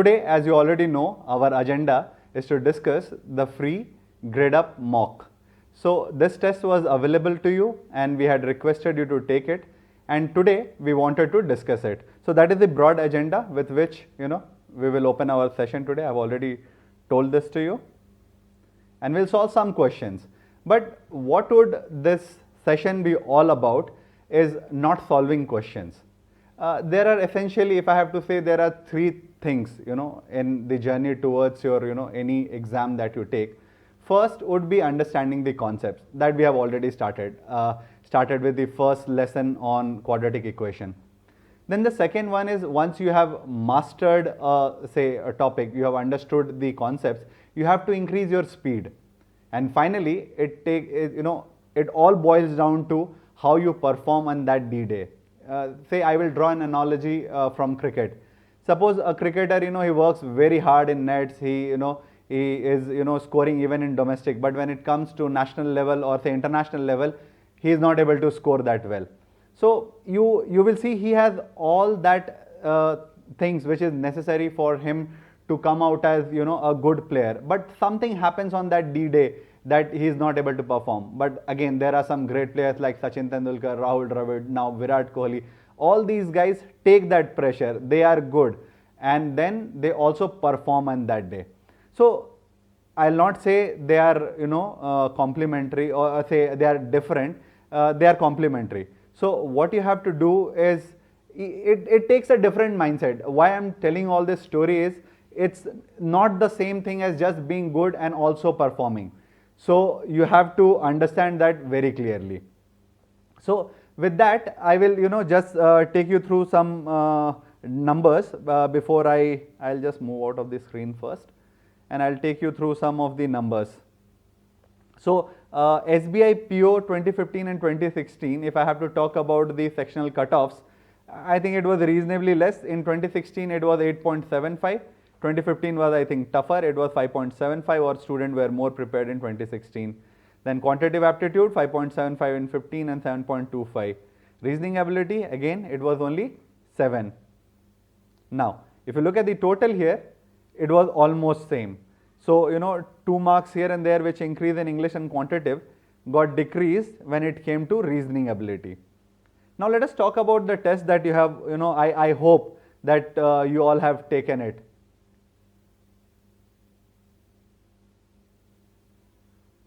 Today, as you already know, our agenda is to discuss the free Gradeup mock. So this test was available to you and we had requested you to take it, and today we wanted to discuss it. So that is the broad agenda with which we will open our session today. I have already told this to you, and we'll solve some questions. But what would this session be all about is not solving questions. There are essentially, if I have to say, there are three things in the journey towards your any exam that you take. First would be understanding the concepts that we have already started with the first lesson on quadratic equation. Then the second one is, once you have mastered say a topic, you have understood the concepts, you have to increase your speed. And finally it all boils down to how you perform on that D-Day. Say I will draw an analogy from cricket. Suppose a cricketer, he works very hard in nets, he is scoring even in domestic, but when it comes to national level or say international level, he is not able to score that well. So you will see he has all that things which is necessary for him to come out as a good player, but something happens on that D-Day that he is not able to perform. But again, there are some great players like Sachin Tendulkar, Rahul Dravid, now Virat Kohli. All these guys take that pressure, they are good, and then they also perform on that day. So I'll not say they are complementary or say they are different, they are complementary. So what you have to do is, it takes a different mindset. Why I'm telling all this story is, it's not the same thing as just being good and also performing. So you have to understand that very clearly. So with that, I will just take you through some numbers before I'll just move out of the screen first, and I'll take you through some of the numbers. So SBI PO 2015 and 2016, if I have to talk about the sectional cutoffs, I think it was reasonably less. In 2016 it was 8.75. 2015 was, I think, tougher. It was 5.75, or students were more prepared in 2016. Then quantitative aptitude 5.75 in 15 and 7.25. Reasoning ability, again, it was only 7. Now, if you look at the total here, it was almost same. So 2 marks here and there, which increase in English and quantitative, got decreased when it came to reasoning ability. Now let us talk about the test that you have. I hope that you all have taken it.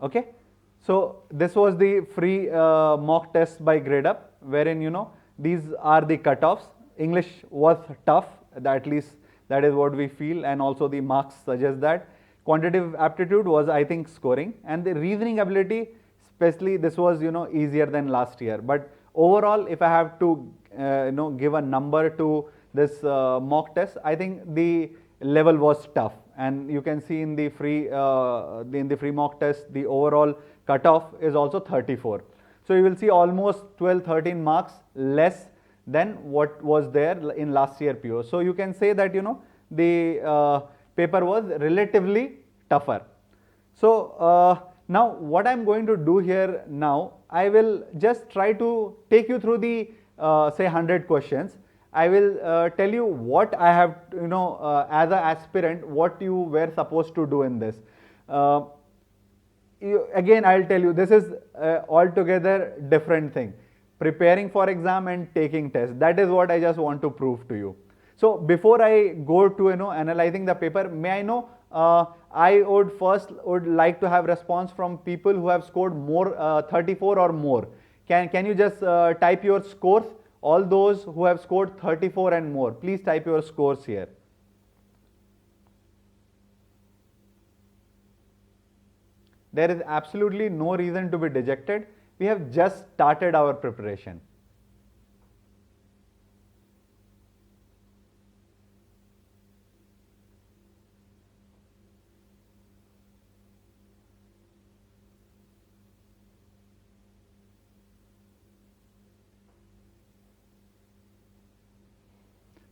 Okay, so this was the free mock test by Gradeup, wherein these are the cutoffs. English was tough, at least that is what we feel, and also the marks suggest that. Quantitative aptitude was, I think, scoring, and the reasoning ability, especially, this was easier than last year. But overall, if I have to give a number to this mock test, I think the level was tough. And you can see in the free mock test, the overall cutoff is also 34. So you will see almost 12-13 marks less than what was there in last year PO. So you can say that the paper was relatively tougher. So now what I'm going to do here now, I will just try to take you through the say 100 questions. I will tell you what I have, as an aspirant, what you were supposed to do in this. Again, I'll tell you, this is altogether different thing. Preparing for exam and taking test. That is what I just want to prove to you. So before I go to analyzing the paper, may I know, I would first like to have response from people who have scored more 34 or more. Can you just type your scores? All those who have scored 34 and more, please type your scores here. There is absolutely no reason to be dejected. We have just started our preparation.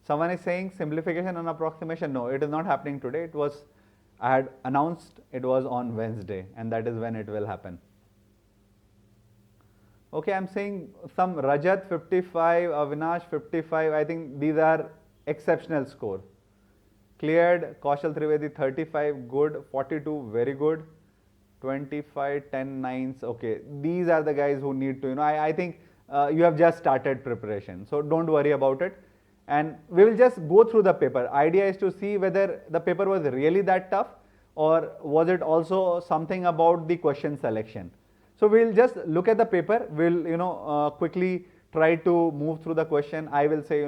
Someone is saying simplification and approximation. No, it is not happening today. I had announced it was on Wednesday, and that is when it will happen. Okay, I'm saying some Rajat 55, Avinash 55. I think these are exceptional score. Cleared. Kaushal Trivedi 35, good. 42, very good. 25, 10 nines. Okay, these are the guys who need to, I think you have just started preparation, so don't worry about it. And we will just go through the paper. Idea is to see whether the paper was really that tough or was it also something about the question selection. So we'll just look at the paper. We'll quickly try to move through the question. I will say,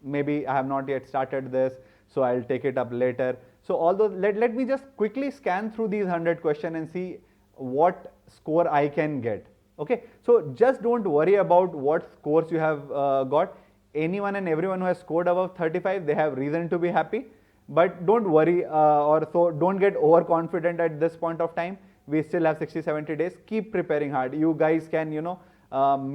maybe I have not yet started this, so I'll take it up later. So although let me just quickly scan through these 100 questions and see what score I can get. Okay, so just don't worry about what scores you have got. Anyone and everyone who has scored above 35, they have reason to be happy. But don't worry don't get overconfident at this point of time. We still have 60-70 days. Keep preparing hard. You guys can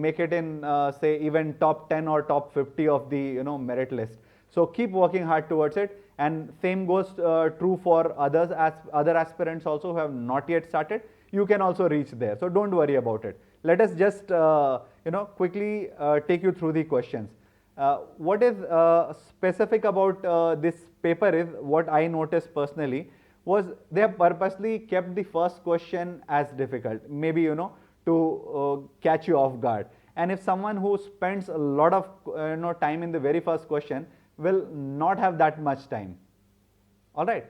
make it in say even top 10 or top 50 of the merit list. So keep working hard towards it. And same goes true for others, as other aspirants also who have not yet started. You can also reach there. So don't worry about it. Let us just quickly take you through the questions. What is specific about this paper is, what I noticed personally was they have purposely kept the first question as difficult, maybe to catch you off guard. And if someone who spends a lot of time in the very first question will not have that much time. All right.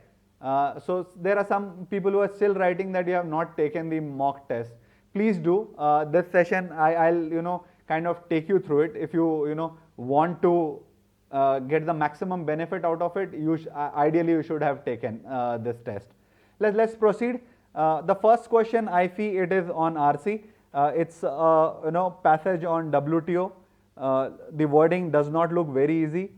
So there are some people who are still writing that you have not taken the mock test. Please do. This session I'll kind of take you through it. If you want to get the maximum benefit out of it, ideally you should have taken this test. Let's proceed. The first question, I see it is on RC. It's passage on WTO. The wording does not look very easy.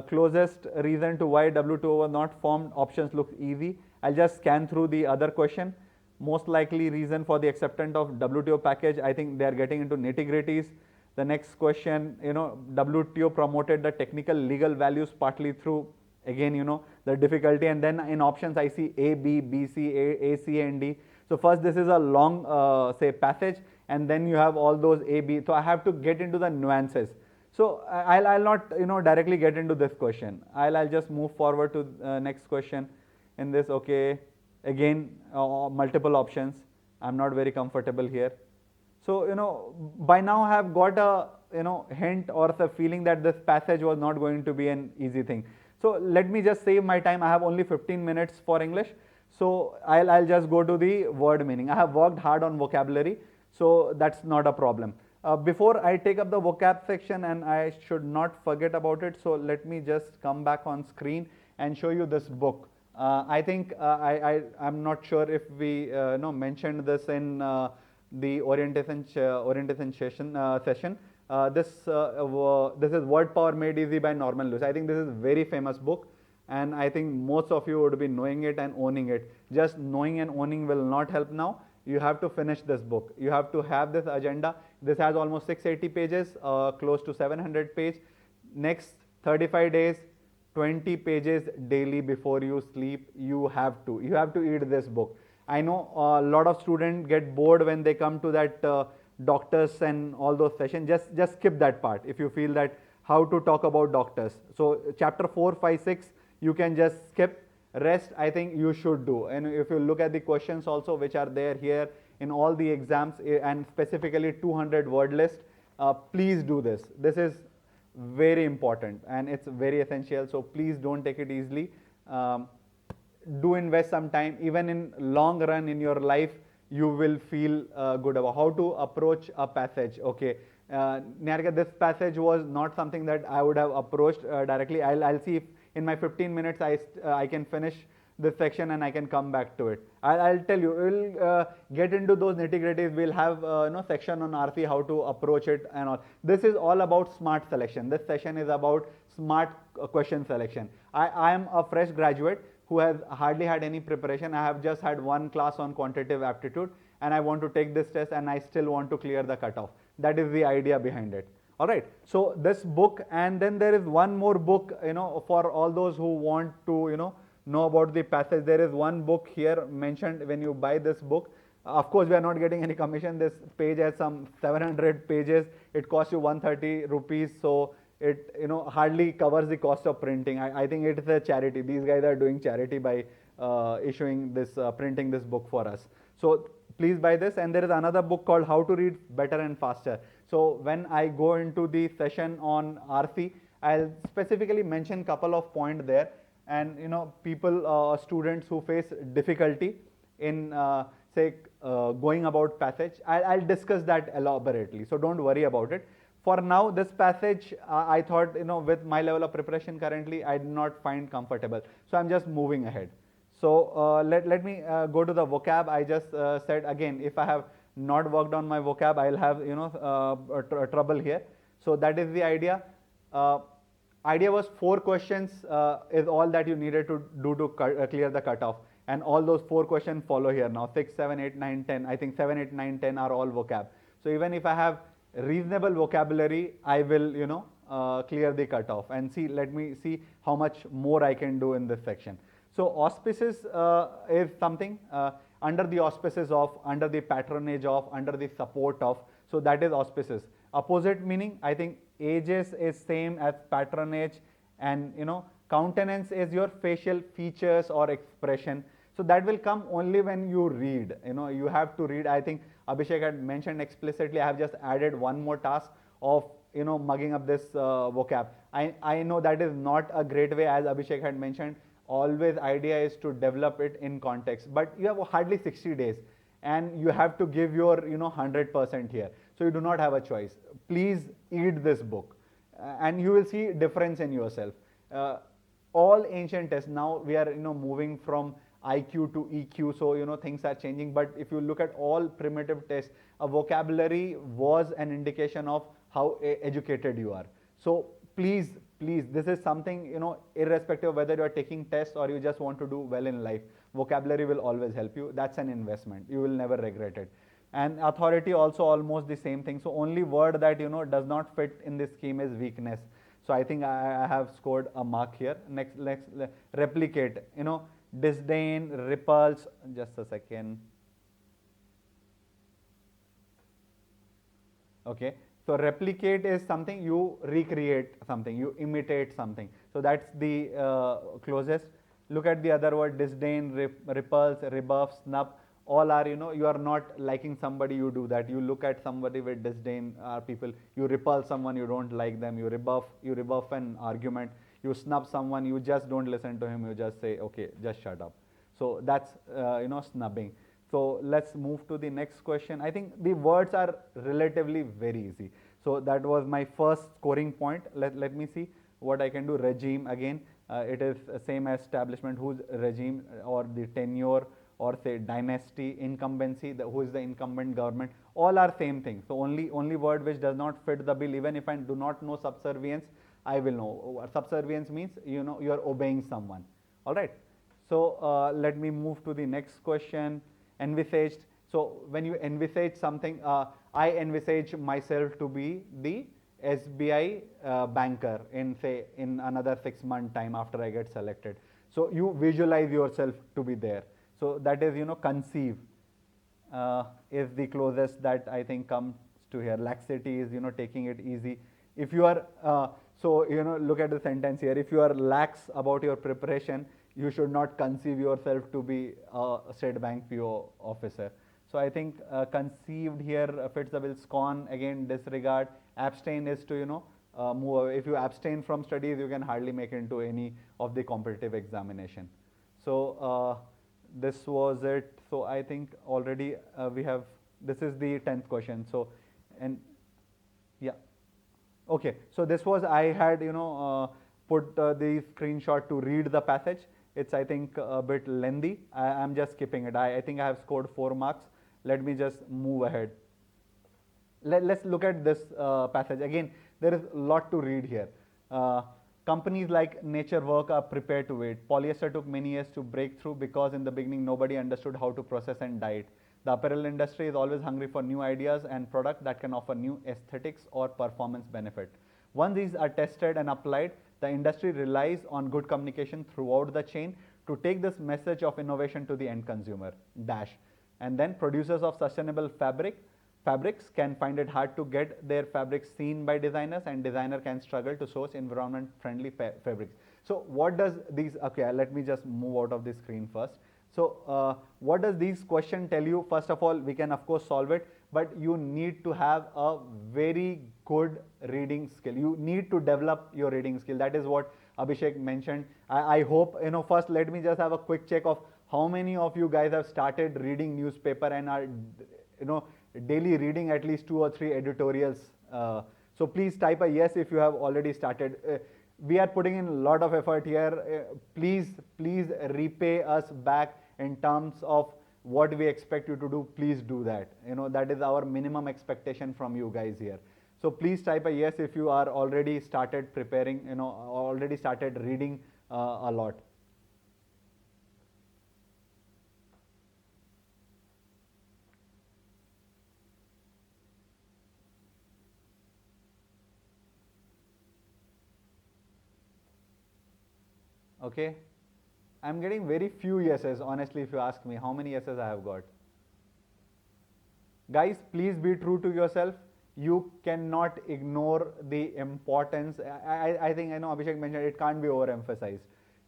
Closest reason to why WTO was not formed, options look easy. I'll just scan through the other question. Most likely reason for the acceptance of WTO package, I think they are getting into nitty-gritties. The next question, WTO promoted the technical legal values partly through, again, the difficulty. And then in options, I see A, B, B, C, A, C, and D. So first, this is a long, say, passage, and then you have all those A, B. So I have to get into the nuances. So I'll not, directly get into this question. I'll just move forward to next question. In this, okay, again, multiple options. I'm not very comfortable here. So, by now I have got a, hint or the feeling that this passage was not going to be an easy thing. So let me just save my time. I have only 15 minutes for English. So I'll just go to the word meaning. I have worked hard on vocabulary, so that's not a problem. Before I take up the vocab section, and I should not forget about it, so let me just come back on screen and show you this book. I think I'm not sure if we mentioned this in the orientation session. This is Word Power Made Easy by Norman Lewis. I think this is a very famous book, and I think most of you would be knowing it and owning it. Just knowing and owning will not help now. You have to finish this book. You have to have this agenda. This has almost 680 pages, close to 700 pages. Next 35 days, 20 pages daily before you sleep. You have to eat this book. I know a lot of students get bored when they come to that doctors and all those sessions. Just skip that part if you feel that how to talk about doctors. So chapter 4, 5, 6, you can just skip. Rest, I think you should do. And if you look at the questions also which are there here in all the exams, and specifically 200 word list, please do this. This is very important and it's very essential. So please don't take it easily. Do invest some time. Even in long run in your life, you will feel good about how to approach a passage. Okay, Niharika, this passage was not something that I would have approached directly. I'll see if in my 15 minutes I can finish this section and I can come back to it. I'll tell you, we'll get into those nitty-gritties. We'll have section on RC, how to approach it and all. This is all about smart selection. This session is about smart question selection. I am a fresh graduate who has hardly had any preparation. I have just had one class on quantitative aptitude, and I want to take this test, and I still want to clear the cutoff. That is the idea behind it. All right. So this book, and then there is one more book, for all those who want to, know about the passage. There is one book here mentioned when you buy this book. Of course, we are not getting any commission. This page has some 700 pages. It costs you 130 rupees. So it hardly covers the cost of printing. I think it is a charity. These guys are doing charity by issuing this, printing this book for us. So please buy this. And there is another book called How to Read Better and Faster. So when I go into the session on RC, I'll specifically mention couple of points there, and people, students who face difficulty in say going about passage, I'll discuss that elaborately, so don't worry about it. For now, this passage I thought, with my level of preparation currently, I did not find comfortable, so I'm just moving ahead. So let me go to the vocab. I just said again, if I have not worked on my vocab, I'll have trouble here. So that is the idea. Idea was 4 questions is all that you needed to do to clear the cutoff, and all those 4 questions follow here now. 6, 7, 8, 9, 10. I think 7, 8, 9, 10 are all vocab. So even if I have reasonable vocabulary, I will clear the cutoff. And see, let me see how much more I can do in this section. So auspices is something under the auspices of, under the patronage of, under the support of. So that is auspices. Opposite meaning, I think ages is same as patronage, and countenance is your facial features or expression. So that will come only when you read. You have to read. I think Abhishek had mentioned explicitly. I have just added one more task of mugging up this vocab. I know that is not a great way, as Abhishek had mentioned. Always idea is to develop it in context, but you have hardly 60 days and you have to give your 100% here. So you do not have a choice. Please eat this book and you will see difference in yourself. All ancient tests, now we are moving from IQ to EQ, so things are changing. But if you look at all primitive tests, a vocabulary was an indication of how educated you are. So please, this is something, irrespective of whether you are taking tests or you just want to do well in life, vocabulary will always help you. That's an investment. You will never regret it. And authority also almost the same thing. So only word that does not fit in this scheme is weakness. So I think I have scored a mark here. Next, replicate. Disdain, repulse. Just a second. Okay. So replicate is something, you recreate something, you imitate something. So that's the closest. Look at the other word, disdain, repulse, rebuff, snub. All are, you are not liking somebody, you do that. You look at somebody with disdain, people, you repulse someone, you don't like them, you rebuff an argument, you snub someone, you just don't listen to him, you just say, okay, just shut up. So that's, snubbing. So let's move to the next question. I think the words are relatively very easy. So that was my first scoring point. Let me see what I can do. Regime, again, it is same as establishment, whose regime, or the tenure, or say dynasty, incumbency, who is the incumbent government, all are same thing. So only word which does not fit the bill, even if I do not know subservience, I will know. Subservience means, you are obeying someone. All right. So let me move to the next question. Envisaged. So when you envisage something, I envisage myself to be the SBI banker in another 6 month time after I get selected. So you visualize yourself to be there. So that is, conceive is the closest that I think comes to here. Laxity is, taking it easy. If you are, look at the sentence here. If you are lax about your preparation, you should not conceive yourself to be a State Bank PO officer. So I think conceived here fits the bill. Scorn, again, disregard. Abstain is to, move away. If you abstain from studies, you can hardly make it into any of the competitive examination. So this was it. So I think already we have, this is the 10th question. So, and yeah. Okay. So this was, I had, put the screenshot to read the passage. It's, I think, a bit lengthy. I'm just skipping it. I think I have scored 4 marks. Let me just move ahead. Let's look at this passage. Again, there is a lot to read here. Companies like Nature Work are prepared to wait. Polyester took many years to break through because in the beginning nobody understood how to process and dye it. The apparel industry is always hungry for new ideas and products that can offer new aesthetics or performance benefit. Once these are tested and applied, the industry relies on good communication throughout the chain to take this message of innovation to the end consumer. And then producers of sustainable fabric fabrics can find it hard to get their fabrics seen by designers, and designer can struggle to source environment friendly fabrics. So what does these, okay, let me just move out of the screen first. So what does these question tell you? First of all, we can of course solve it, but you need to have a very good reading skill. You need to develop your reading skill. That is what Abhishek mentioned. I hope, first let me just have a quick check of how many of you guys have started reading newspaper and are, daily reading at least 2 or 3 editorials. So please type a yes if you have already started. We are putting in a lot of effort here. Please repay us back in terms of what we expect you to do. Please do that. That is our minimum expectation from you guys here. So please type a yes if you are already started preparing, already started reading a lot. Okay, I'm getting very few yeses, honestly, if you ask me how many yeses I have got. Guys, please be true to yourself. You cannot ignore the importance. I think, I know Abhishek mentioned it can't be overemphasized.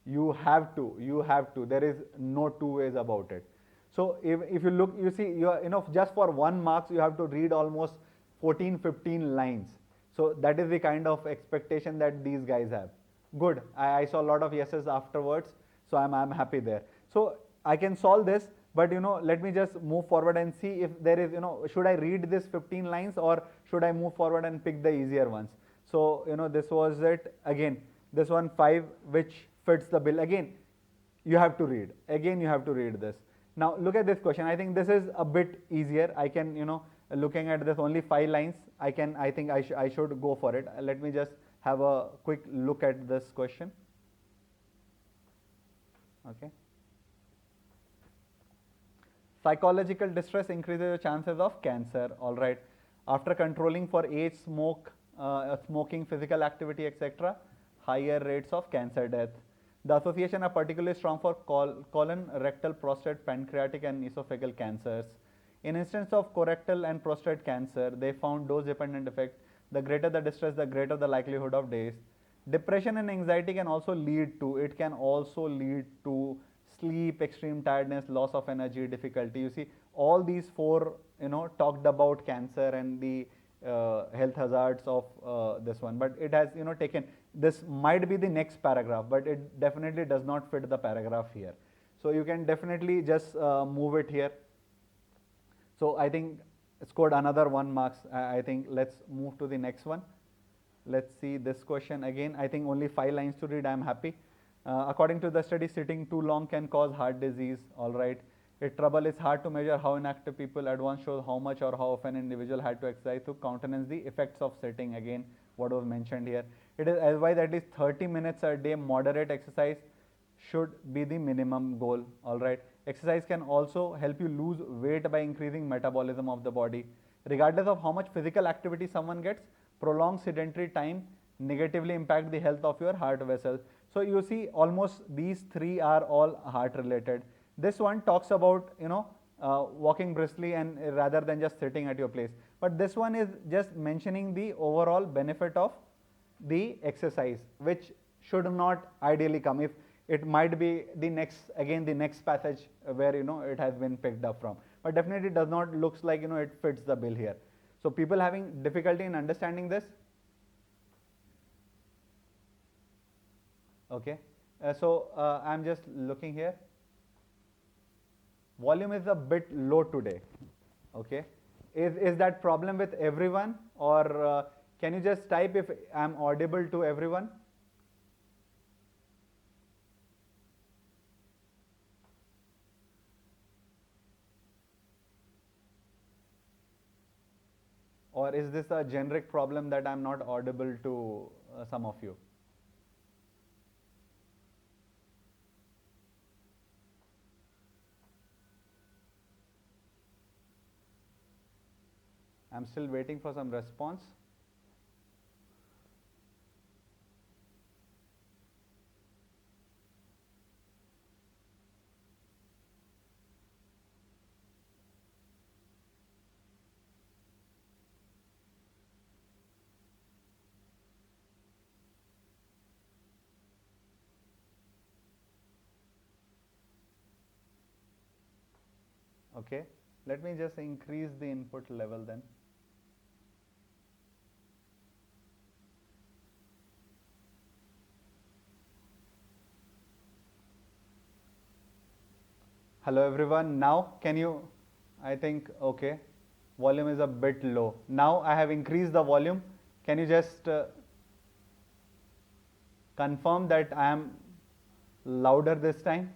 You have to. There is no two ways about it. So if you look, you see, just for 1 marks, you have to read almost 14, 15 lines. So that is the kind of expectation that these guys have. Good. I saw a lot of yeses afterwards, so I'm happy there. So I can solve this, but let me just move forward and see if there is, should I read this 15 lines or should I move forward and pick the easier ones? So this was it. Again, this one 5, which fits the bill. Again, you have to read. Again, you have to read this. Now look at this question. I think this is a bit easier. I can, looking at this only 5 lines, I think I should go for it. Let me just have a quick look at this question. Okay. Psychological distress increases your chances of cancer. All right. After controlling for age, smoking, physical activity, etc., higher rates of cancer death. The association are particularly strong for colon, rectal, prostate, pancreatic, and esophageal cancers. In instance of colorectal and prostate cancer, they found dose-dependent effect. The greater the distress, the greater the likelihood of death. Depression and anxiety can also lead to sleep, extreme tiredness, loss of energy, difficulty. You see, all these 4, talked about cancer and the health hazards of this one. But it has, taken, this might be the next paragraph, but it definitely does not fit the paragraph here. So you can definitely just move it here. So I think scored another 1 marks. I think let's move to the next one. Let's see this question again. I think only 5 lines to read. I'm happy. According to the study, sitting too long can cause heart disease. All right. Its trouble is hard to measure how inactive people. Advance shows how much or how often an individual had to exercise to countenance the effects of sitting. Again, what was mentioned here. It is advised at least 30 minutes a day. Moderate exercise should be the minimum goal. All right. Exercise can also help you lose weight by increasing metabolism of the body. Regardless of how much physical activity someone gets, prolonged sedentary time negatively impact the health of your heart vessels. So you see, almost these 3 are all heart related. This one talks about, walking briskly and rather than just sitting at your place. But this one is just mentioning the overall benefit of the exercise, which should not ideally come. If it might be the next passage where it has been picked up from, but definitely does not looks like it fits the bill here. So people having difficulty in understanding this. Okay, so I'm just looking here. Volume is a bit low today. Okay, is that problem with everyone, or can you just type if I'm audible to everyone? Or is this a generic problem that I'm not audible to some of you? I'm still waiting for some response. Okay, let me just increase the input level then. Hello everyone, now can you, I think, okay, volume is a bit low. Now I have increased the volume. Can you just confirm that I am louder this time?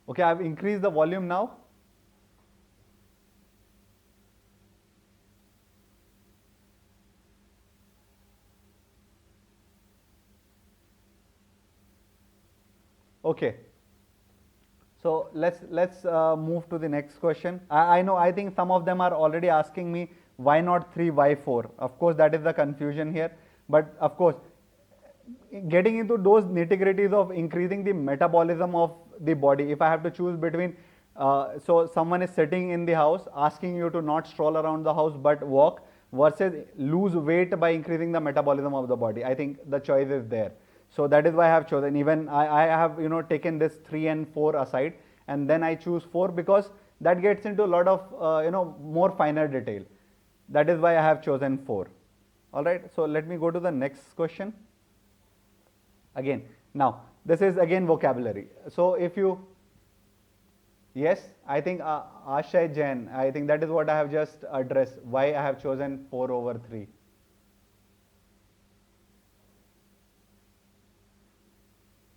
Okay, I've increased the volume now. Okay. So let's move to the next question. I know, I think some of them are already asking me why not 3, why 4. Of course, that is the confusion here. But of course, getting into those nitty-gritties of increasing the metabolism of the body, if I have to choose between, so someone is sitting in the house asking you to not stroll around the house but walk, versus lose weight by increasing the metabolism of the body, I think the choice is there. So that is why I have chosen. Even I have taken this 3 and 4 aside, and then I choose 4 because that gets into a lot of more finer detail. That is why I have chosen 4. All right. So let me go to the next question. Again, now this is again vocabulary. So if you, yes, I think Ashay Jain, I think that is what I have just addressed. Why I have chosen 4 over 3.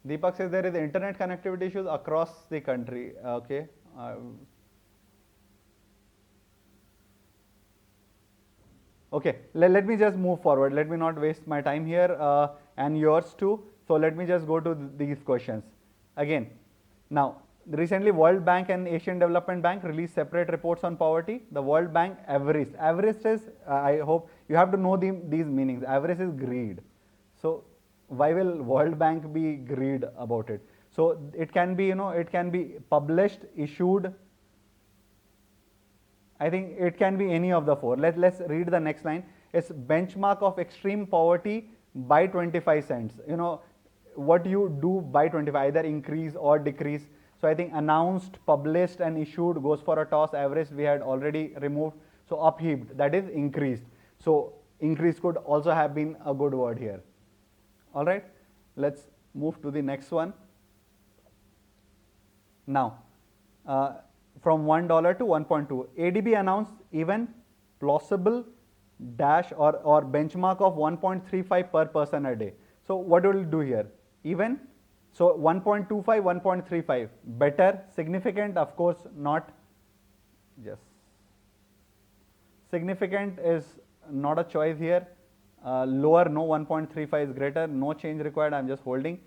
Deepak says there is internet connectivity issues across the country. Okay. Okay, let me just move forward. Let me not waste my time here and yours too. So let me just go to these questions. Again, now recently World Bank and Asian Development Bank released separate reports on poverty. The World Bank avarice. Avarice is, I hope you have to know these meanings. Avarice is greed. So why will World Bank be greed about it? So it can be, it can be published, issued. I think it can be any of the 4. Let's read the next line. It's benchmark of extreme poverty by 25 cents. What you do by 25, either increase or decrease. So I think announced, published and issued goes for a toss. Average we had already removed. So upheaved, that is increased. So increase could also have been a good word here. All right, let's move to the next one. Now, from $1 to 1.2, ADB announced even plausible dash or benchmark of 1.35 per person a day. So what will we do here? Even, so 1.25, 1.35, better, significant, of course not. Yes, significant is not a choice here. Lower, no, 1.35 is greater, no change required, I am just holding.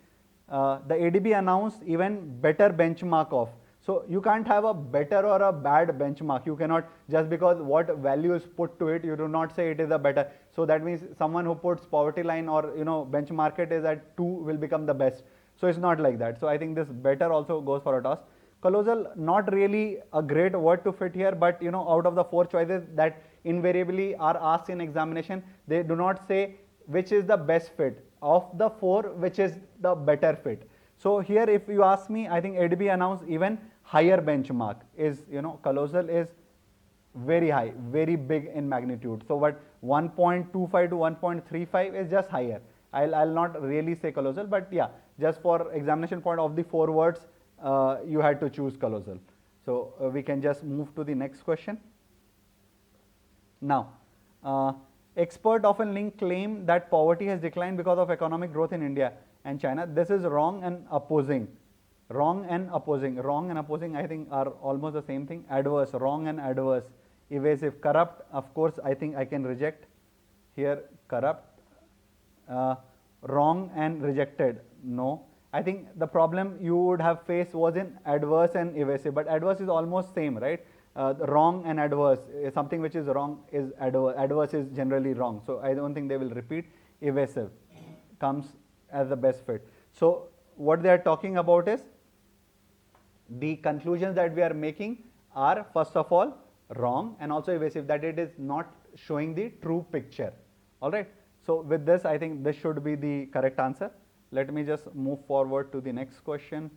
The ADB announced even better benchmark of. So you can't have a better or a bad benchmark. You cannot, just because what value is put to it, you do not say it is a better. So that means someone who puts poverty line or benchmark it is at 2 will become the best. So it's not like that. So I think this better also goes for a toss. Colossal, not really a great word to fit here, but out of the 4 choices that invariably are asked in examination, they do not say which is the best fit. Of the 4, which is the better fit. So here if you ask me, I think ADB announced even higher benchmark is, colossal is very high, very big in magnitude. So what 1.25 to 1.35 is just higher. I'll not really say colossal, but yeah, just for examination point of the 4 words, you had to choose colossal. So we can just move to the next question. Now, experts often link claim that poverty has declined because of economic growth in India and China. This is wrong and opposing. Wrong and opposing. Wrong and opposing, I think, are almost the same thing. Adverse, wrong and adverse. Evasive, corrupt, of course, I think I can reject here. Corrupt. Wrong and rejected, no. I think the problem you would have faced was in adverse and evasive, but adverse is almost same, right? Wrong and adverse, something which is wrong is adverse is generally wrong. So I don't think they will repeat. evasive comes as the best fit. So what they are talking about is the conclusions that we are making are first of all wrong and also evasive, that it is not showing the true picture. All right. So with this, I think this should be the correct answer. Let me just move forward to the next question,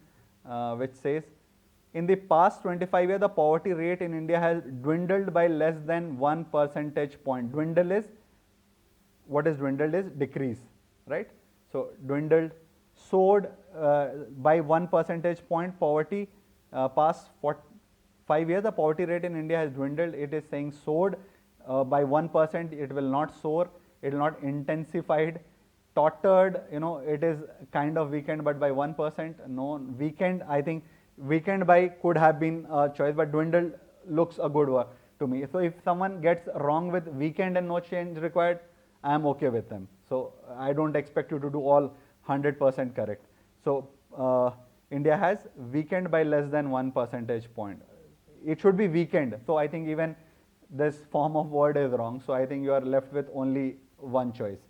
which says, in the past 25 years, the poverty rate in India has dwindled by less than 1 percentage point. Dwindle is, what is dwindled is decrease, right? So dwindled, soared by 1 percentage point poverty. Past 5 years, the poverty rate in India has dwindled. It is saying soared by 1%. It will not soar. It will not intensified. Tottered, it is kind of weakened, but by 1%. No, weakened, I think weakened by could have been a choice, but dwindled looks a good word to me. So if someone gets wrong with weakened and no change required, I am okay with them. So I don't expect you to do all 100% correct. So India has weakened by less than 1 percentage point. It should be weakened. So I think even this form of word is wrong. So I think you are left with only one choice.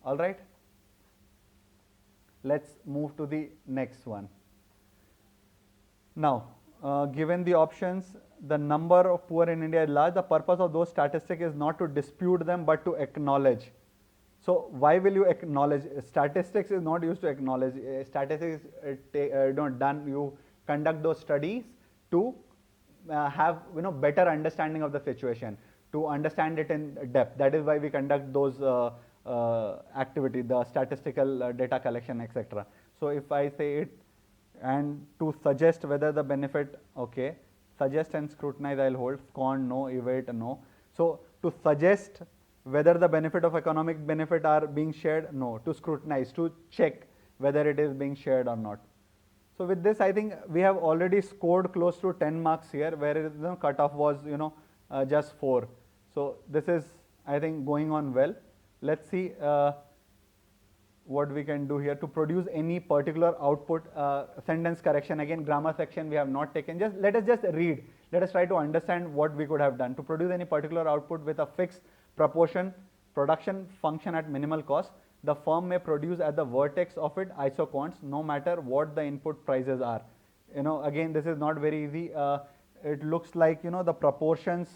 All right. Let's move to the next one. Now, given the options, the number of poor in India is large. The purpose of those statistics is not to dispute them, but to acknowledge. So why will you acknowledge? Statistics is not used to acknowledge. Statistics is done. You conduct those studies to have better understanding of the situation, to understand it in depth. That is why we conduct those activity, the statistical data collection, etc. So if I say it, and to suggest whether the benefit, okay, suggest and scrutinize I'll hold, scorn no, evade no. So to suggest whether the benefit of economic benefit are being shared, no. To scrutinize, to check whether it is being shared or not. So with this, I think we have already scored close to 10 marks here, whereas the cutoff was just 4. So this is, I think, going on well. Let's see what we can do here to produce any particular output. Sentence correction, again grammar section we have not taken. Just let us just read. Let us try to understand what we could have done. To produce any particular output with a fixed proportion production function at minimal cost, the firm may produce at the vertex of its isoquants no matter what the input prices are. Again this is not very easy. It looks like the proportions,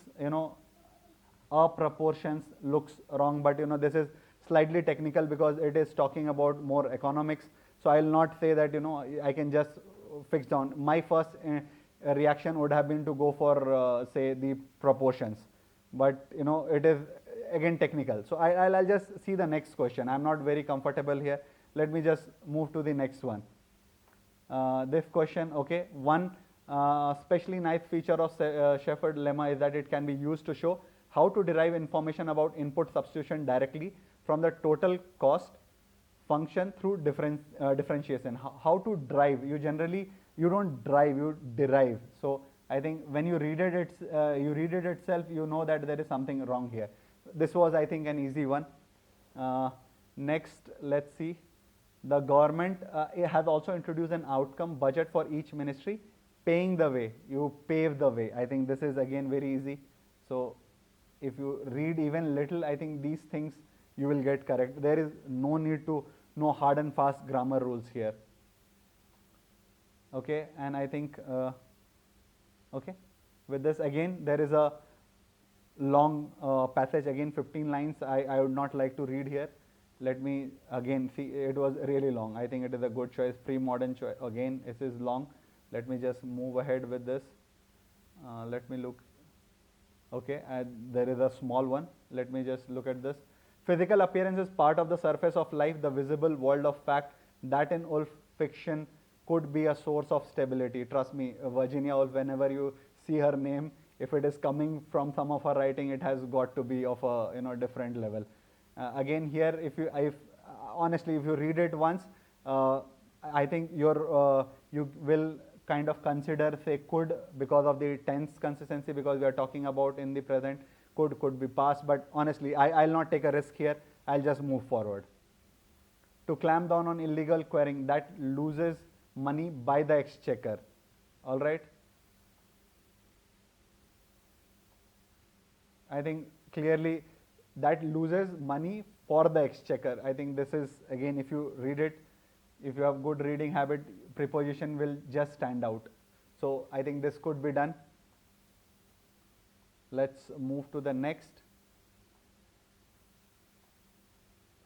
proportions looks wrong, but this is slightly technical because it is talking about more economics. So I will not say that I can just fix down. My first reaction would have been to go for say the proportions, but it is again technical. So I'll just see the next question. I'm not very comfortable here. Let me just move to the next one. This question, okay, one especially nice feature of Shepard lemma is that it can be used to show how to derive information about input substitution directly from the total cost function through differentiation. How to drive? You don't drive, you derive. So I think when you read it, itself, you know that there is something wrong here. This was, I think, an easy one. Next, let's see. The government has also introduced an outcome budget for each ministry, paying the way. You pave the way. I think this is again very easy. So if you read even little, I think these things you will get correct. There is no need to know hard and fast grammar rules here. Okay, and I think, okay, with this again, there is a long passage, again 15 lines. I would not like to read here. Let me again see, it was really long. I think it is a good choice, pre-modern choice. Again, it is long. Let me just move ahead with this. Let me look. Okay, there is a small one. Let me just look at this. Physical appearance is part of the surface of life, the visible world of fact that in all fiction could be a source of stability. Trust me, Virginia Woolf, whenever you see her name, if it is coming from some of her writing, it has got to be of a different level. Again here, honestly, if you read it once, I think you will kind of consider, say, could, because of the tense consistency, because we are talking about in the present, could be past, but honestly, I'll not take a risk here. I'll just move forward. To clamp down on illegal querying that loses money by the exchequer. All right. I think clearly that loses money for the exchequer. I think this is, again, if you read it, if you have good reading habit, preposition will just stand out. So I think this could be done. Let's move to the next.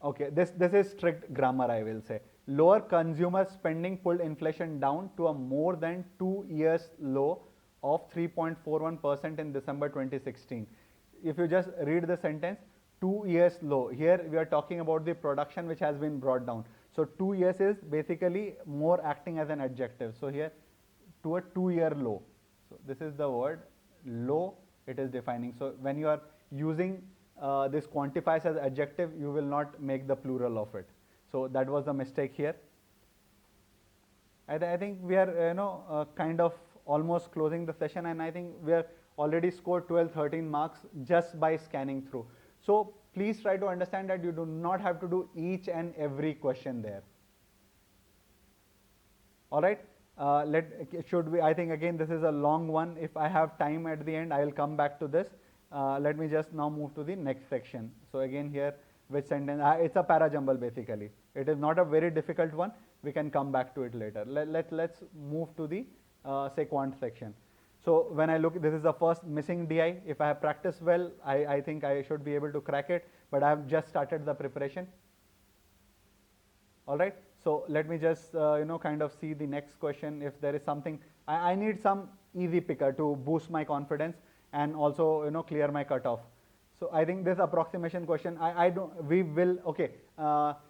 Okay, this is strict grammar, I will say. Lower consumer spending pulled inflation down to a more than 2 years low of 3.41% in December 2016. If you just read the sentence, 2 years low. Here we are talking about the production which has been brought down. So 2 years is basically more acting as an adjective. So here, to a 2-year low. So this is the word low, it is defining. So when you are using this quantifies as adjective, you will not make the plural of it. So that was the mistake here. I think we are kind of almost closing the session, and I think we have already scored 12-13 marks just by scanning through. So please try to understand that you do not have to do each and every question there. All right. I think again this is a long one. If I have time at the end, I will come back to this. Let me just now move to the next section. So again here, which sentence? It's a para-jumble basically. It is not a very difficult one. We can come back to it later. Let's move to the say quant section. So when I look, this is the first missing DI. If I have practiced well, I think I should be able to crack it. But I have just started the preparation. All right. So let me just kind of see the next question. If there is something, I need some easy picker to boost my confidence and also clear my cutoff. So I think this approximation question,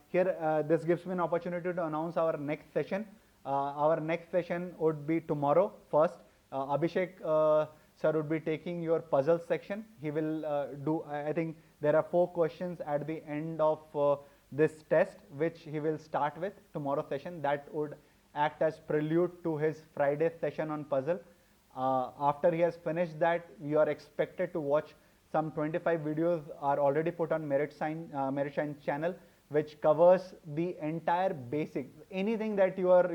here this gives me an opportunity to announce our next session. Our next session would be tomorrow first. Abhishek sir would be taking your puzzle section. He will do, I think there are 4 questions at the end of this test which he will start with tomorrow session. That would act as prelude to his Friday session on puzzle. After he has finished that, you are expected to watch some 25 videos are already put on Merit Shine channel, which covers the entire basic, anything that you are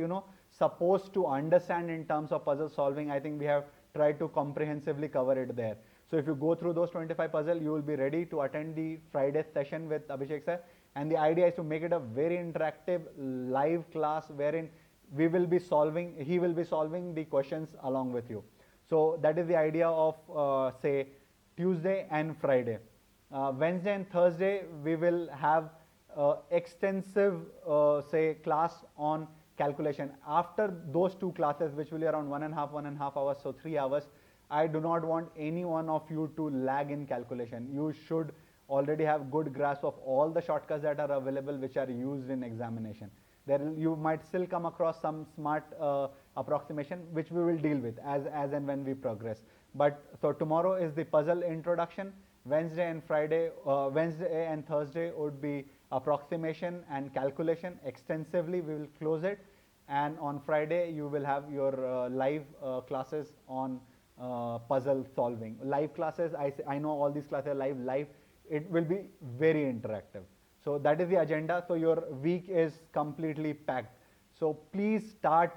supposed to understand in terms of puzzle solving. I think we have tried to comprehensively cover it there. So if you go through those 25 puzzles, you will be ready to attend the Friday session with Abhishek sir. And the idea is to make it a very interactive live class wherein he will be solving the questions along with you. So that is the idea of say Tuesday and Friday. Wednesday and Thursday we will have extensive say class on calculation. After those 2 classes, which will be around 1.5 hours, so 3 hours, I do not want any one of you to lag in calculation. You should already have good grasp of all the shortcuts that are available which are used in examination. You might still come across some smart approximation which we will deal with as and when we progress. But so tomorrow is the puzzle introduction. Wednesday and Thursday would be approximation and calculation extensively. We will close it, and on Friday you will have your live classes on puzzle solving. Live classes, I know all these classes are live. It will be very interactive. So that is the agenda. So your week is completely packed. So please start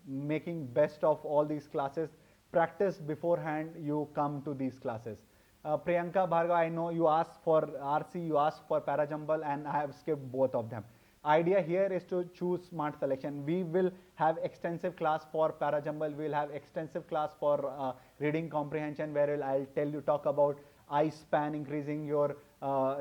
making best of all these classes. Practice beforehand you come to these classes. Priyanka, Bhargav, I know you asked for RC, you asked for Parajumble, and I have skipped both of them. Idea here is to choose smart selection. We will have extensive class for Parajumble. We will have extensive class for reading comprehension, where I'll talk about I span, increasing your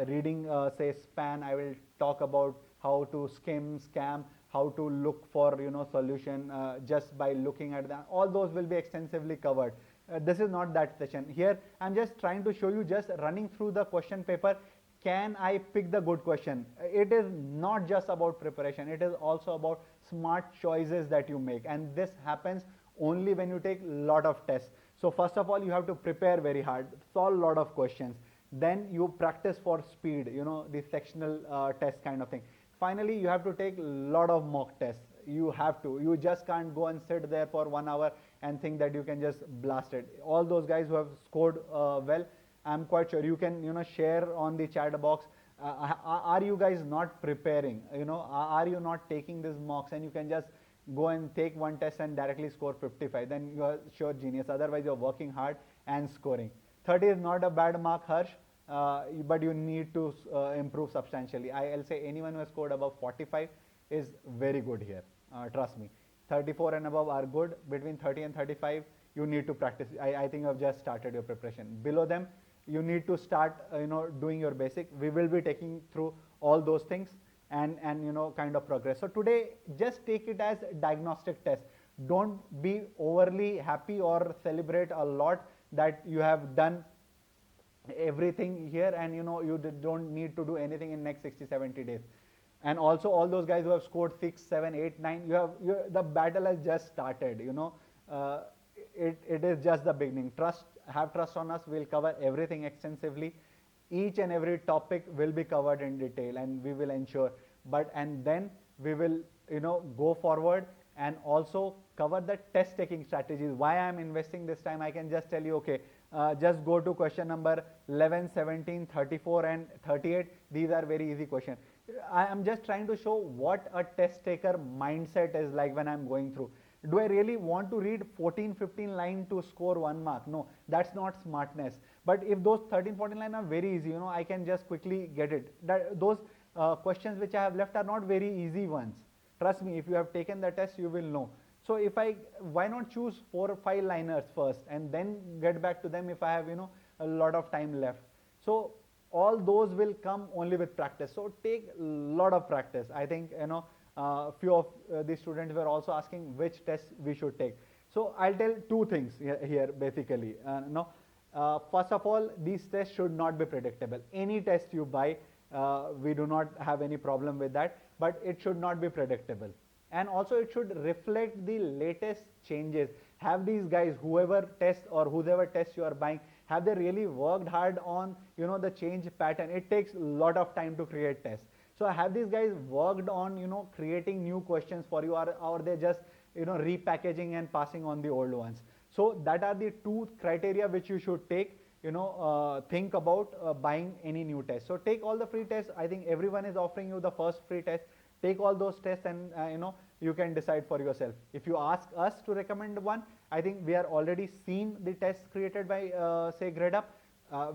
reading say span. I will talk about how to scam, how to look for solution just by looking at that. All those will be extensively covered. This is not that session. Here I'm just trying to show you, just running through the question paper, can I pick the good question? It is not just about preparation, it is also about smart choices that you make, and this happens only when you take lot of tests. So first of all, you have to prepare very hard, solve a lot of questions, then you practice for speed, the sectional test kind of thing. Finally, you have to take a lot of mock tests. You just can't go and sit there for 1 hour and think that you can just blast it. All those guys who have scored well, I'm quite sure you can share on the chat box. Are you guys not preparing? Are you not taking these mocks, and you can just go and take one test and directly score 55? Then you are sure genius. Otherwise, you're working hard and scoring. 30 is not a bad mark, Harsh, but you need to improve substantially. I'll say anyone who has scored above 45 is very good here. Trust me. 34 and above are good. Between 30 and 35, you need to practice. I think I've just started your preparation. Below them, you need to start, doing your basic. We will be taking through all those things and kind of progress. So today, just take it as diagnostic test. Don't be overly happy or celebrate a lot that you have done everything here, and you don't need to do anything in next 60-70 days. And also all those guys who have scored 6, 7, 8, 9, the battle has just started. It is just the beginning. Have trust on us. We'll cover everything extensively. Each and every topic will be covered in detail, and we will ensure. And then we will go forward and also cover the test taking strategies. Why I am investing this time, I can just tell you, okay, just go to question number 11, 17, 34 and 38. These are very easy questions. I am just trying to show what a test taker mindset is like when I am going through. Do I really want to read 14, 15 lines to score 1 mark? No, that's not smartness. But if those 13, 14 lines are very easy, I can just quickly get it. Those questions which I have left are not very easy ones. Trust me, if you have taken the test, you will know. So why not choose 4 or 5 liners first and then get back to them if I have, a lot of time left. So all those will come only with practice. So take a lot of practice. I think, few of the students were also asking which test we should take. So I'll tell 2 things here basically. First of all, these tests should not be predictable. Any test you buy, we do not have any problem with that, but it should not be predictable. And also it should reflect the latest changes. Have these guys, whoever test you are buying, have they really worked hard on the change pattern? It takes a lot of time to create tests. So have these guys worked on creating new questions for you, or they just repackaging and passing on the old ones? So that are the 2 criteria which you should take, think about buying any new test. So take all the free tests. I think everyone is offering you the first free test. Take all those tests and you can decide for yourself. If you ask us to recommend one, I think we are already seen the tests created by say Gradeup,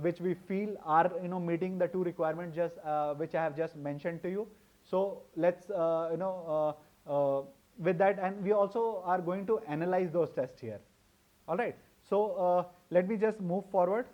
which we feel are meeting the 2 requirements just which I have just mentioned to you. So let's with that, and we also are going to analyze those tests here. All right. So let me just move forward.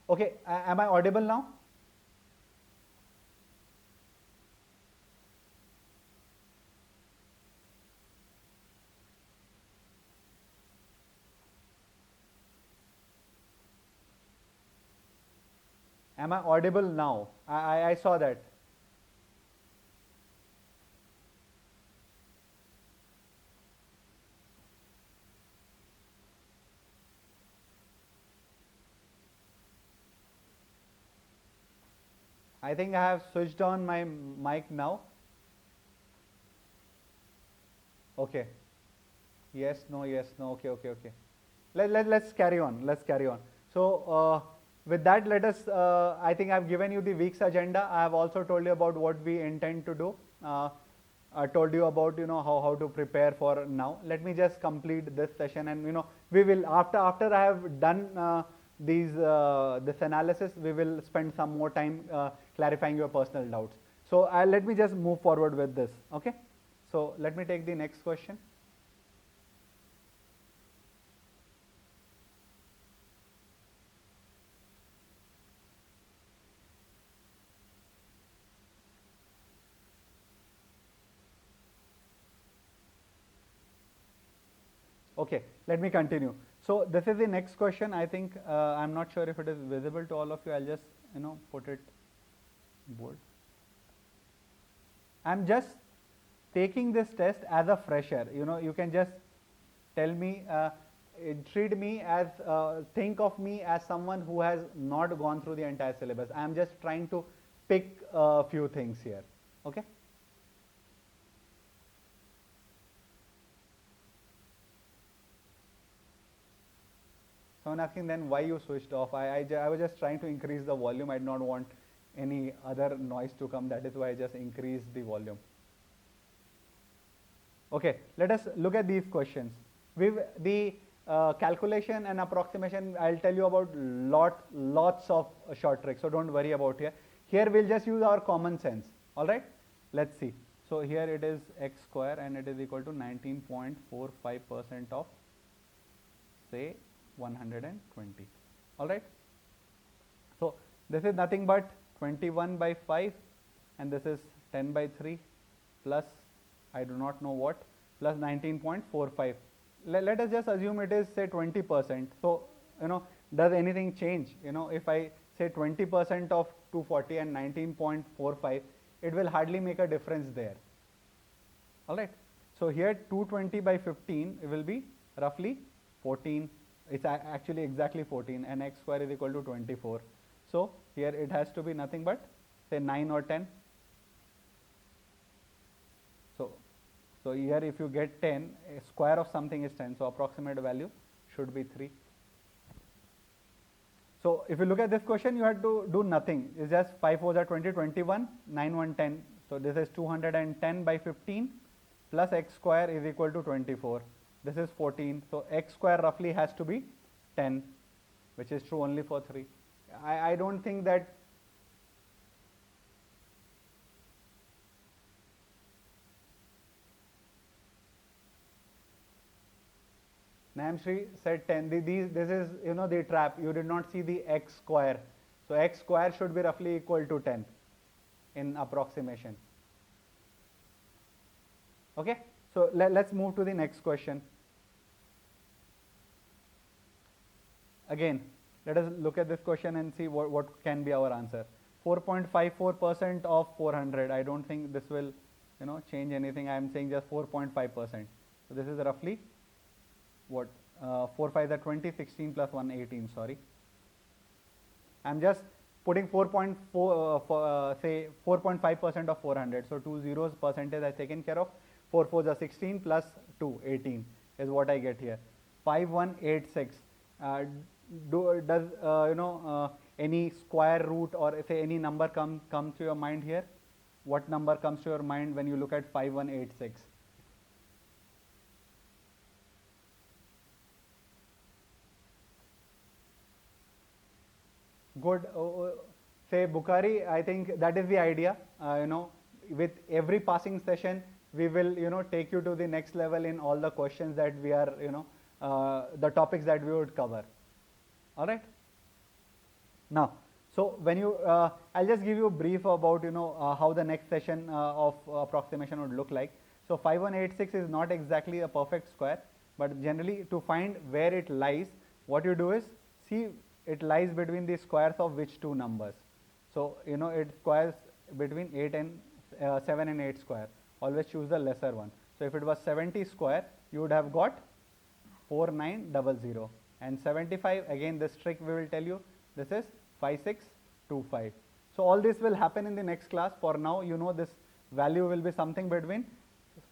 Okay, am I audible now? Am I audible now? I saw that. I think I have switched on my mic now. Okay. Yes, no, okay. Let's carry on. So with that, let us, I think I've given you the week's agenda. I have also told you about what we intend to do. I told you about, how to prepare for now. Let me just complete this session, and we will, after I have done this analysis, we will spend some more time clarifying your personal doubts. So let me just move forward with this. Okay. So let me take the next question. Okay, let me continue. So this is the next question. I think I'm not sure if it is visible to all of you. I'll just put it bold. I'm just taking this test as a fresher. You can just tell me, treat me as, think of me as someone who has not gone through the entire syllabus. I'm just trying to pick a few things here. Okay. Someone asking then why you switched off. I was just trying to increase the volume. I did not want any other noise to come. That is why I just increased the volume. Okay, let us look at these questions. The calculation and approximation, I'll tell you about lots of short tricks, so don't worry about here. Here we'll just use our common sense. All right, let's see. So here it is x square and it is equal to 19.45% of, say, 120. All right. So this is nothing but 21 by 5 and this is 10 by 3 plus I do not know what, plus 19.45. Let us just assume it is, say, 20%. So does anything change? If I say 20% of 240 and 19.45, it will hardly make a difference there. All right. So here 220 by 15 it will be roughly 14. It's actually exactly 14, and x square is equal to 24. So here it has to be nothing but, say, 9 or 10. So here if you get 10, a square of something is 10, so approximate value should be 3. So if you look at this question, you have to do nothing. It's just 5 4s are 20, 21, 9 1 10. So this is 210 by 15 plus x square is equal to 24. This is 14. So x square roughly has to be 10, which is true only for 3. I don't think that Namshri said 10. This is the trap. You did not see the x square. So x square should be roughly equal to 10 in approximation. Okay. So let's move to the next question. Again, let us look at this question and see what can be our answer. 4.54% of 400. I don't think this will change anything. I am saying just 4.5%. So this is roughly what, 4 5 are 20, 16 plus 1 18. Sorry, I'm just putting 4.4 say 4.5% of 400. So 2 zeros percentage I taken care of. 4 4s are 16 plus 2 18 is what I get here. 5186. Does any square root or say any number come to your mind here? What number comes to your mind when you look at 5186? Good. Say Bukhari, I think that is the idea. With every passing session, we will take you to the next level in all the questions that we are the topics that we would cover. All right. Now, so when you I'll just give you a brief about how the next session of approximation would look like. So 5186 is not exactly a perfect square, but generally to find where it lies, what you do is see it lies between the squares of which two numbers. So it squares between 8 and 7 and 8 square. Always choose the lesser one. So if it was 70 square, you would have got 4900, and 75, again this trick we will tell you, this is 5625. So all this will happen in the next class. For now, this value will be something between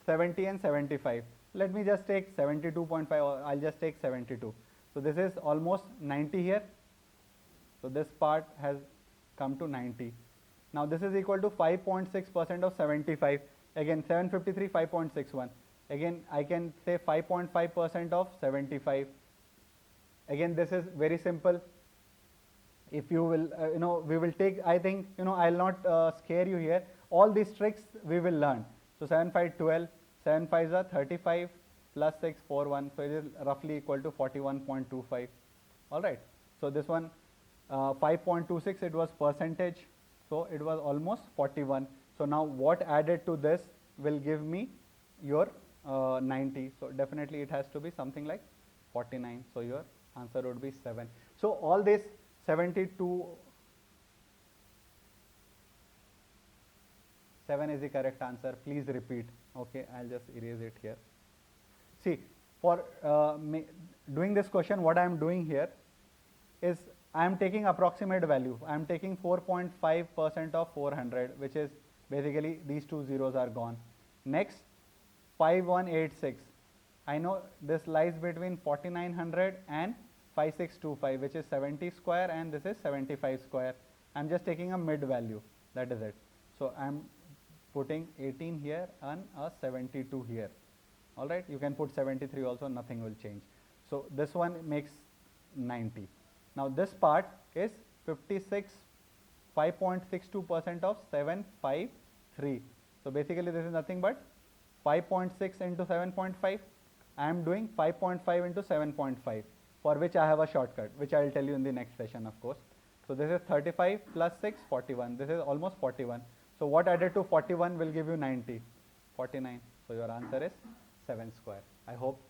70 and 75. Let me just take 72.5, or I'll just take 72. So this is almost 90 here. So this part has come to 90. Now this is equal to 5.6% of 75. Again 753, 5.61. Again I can say 5.5% of 75. Again this is very simple. If you will, we will take, I think, I'll not scare you here. All these tricks we will learn. So 7, 5, 12, 7, 5 are 35 plus 6, 4, 1. So it is roughly equal to 41.25. All right. So this one, 5.26, it was percentage. So it was almost 41. So now what added to this will give me your 90. So definitely it has to be something like 49. So your answer would be 7. So all this 72, 7 is the correct answer. Please repeat. Okay, I'll just erase it here. See, for doing this question, what I am doing here is I am taking approximate value. I am taking 4.5% of 400, which is basically these two zeros are gone. Next, 5186. I know this lies between 4900 and 5625, which is 70 square, and this is 75 square. I am just taking a mid value. That is it. So I am putting 18 here and a 72 here. All right. You can put 73 also. Nothing will change. So this one makes 90. Now this part is 56, 5.62% of 753. So basically this is nothing but 5.6 into 7.5. I am doing 5.5 into 7.5, for which I have a shortcut, which I will tell you in the next session, of course. So this is 35 plus 6, 41. This is almost 41. So what added to 41 will give you 90, 49. So your answer is 7 square. I hope.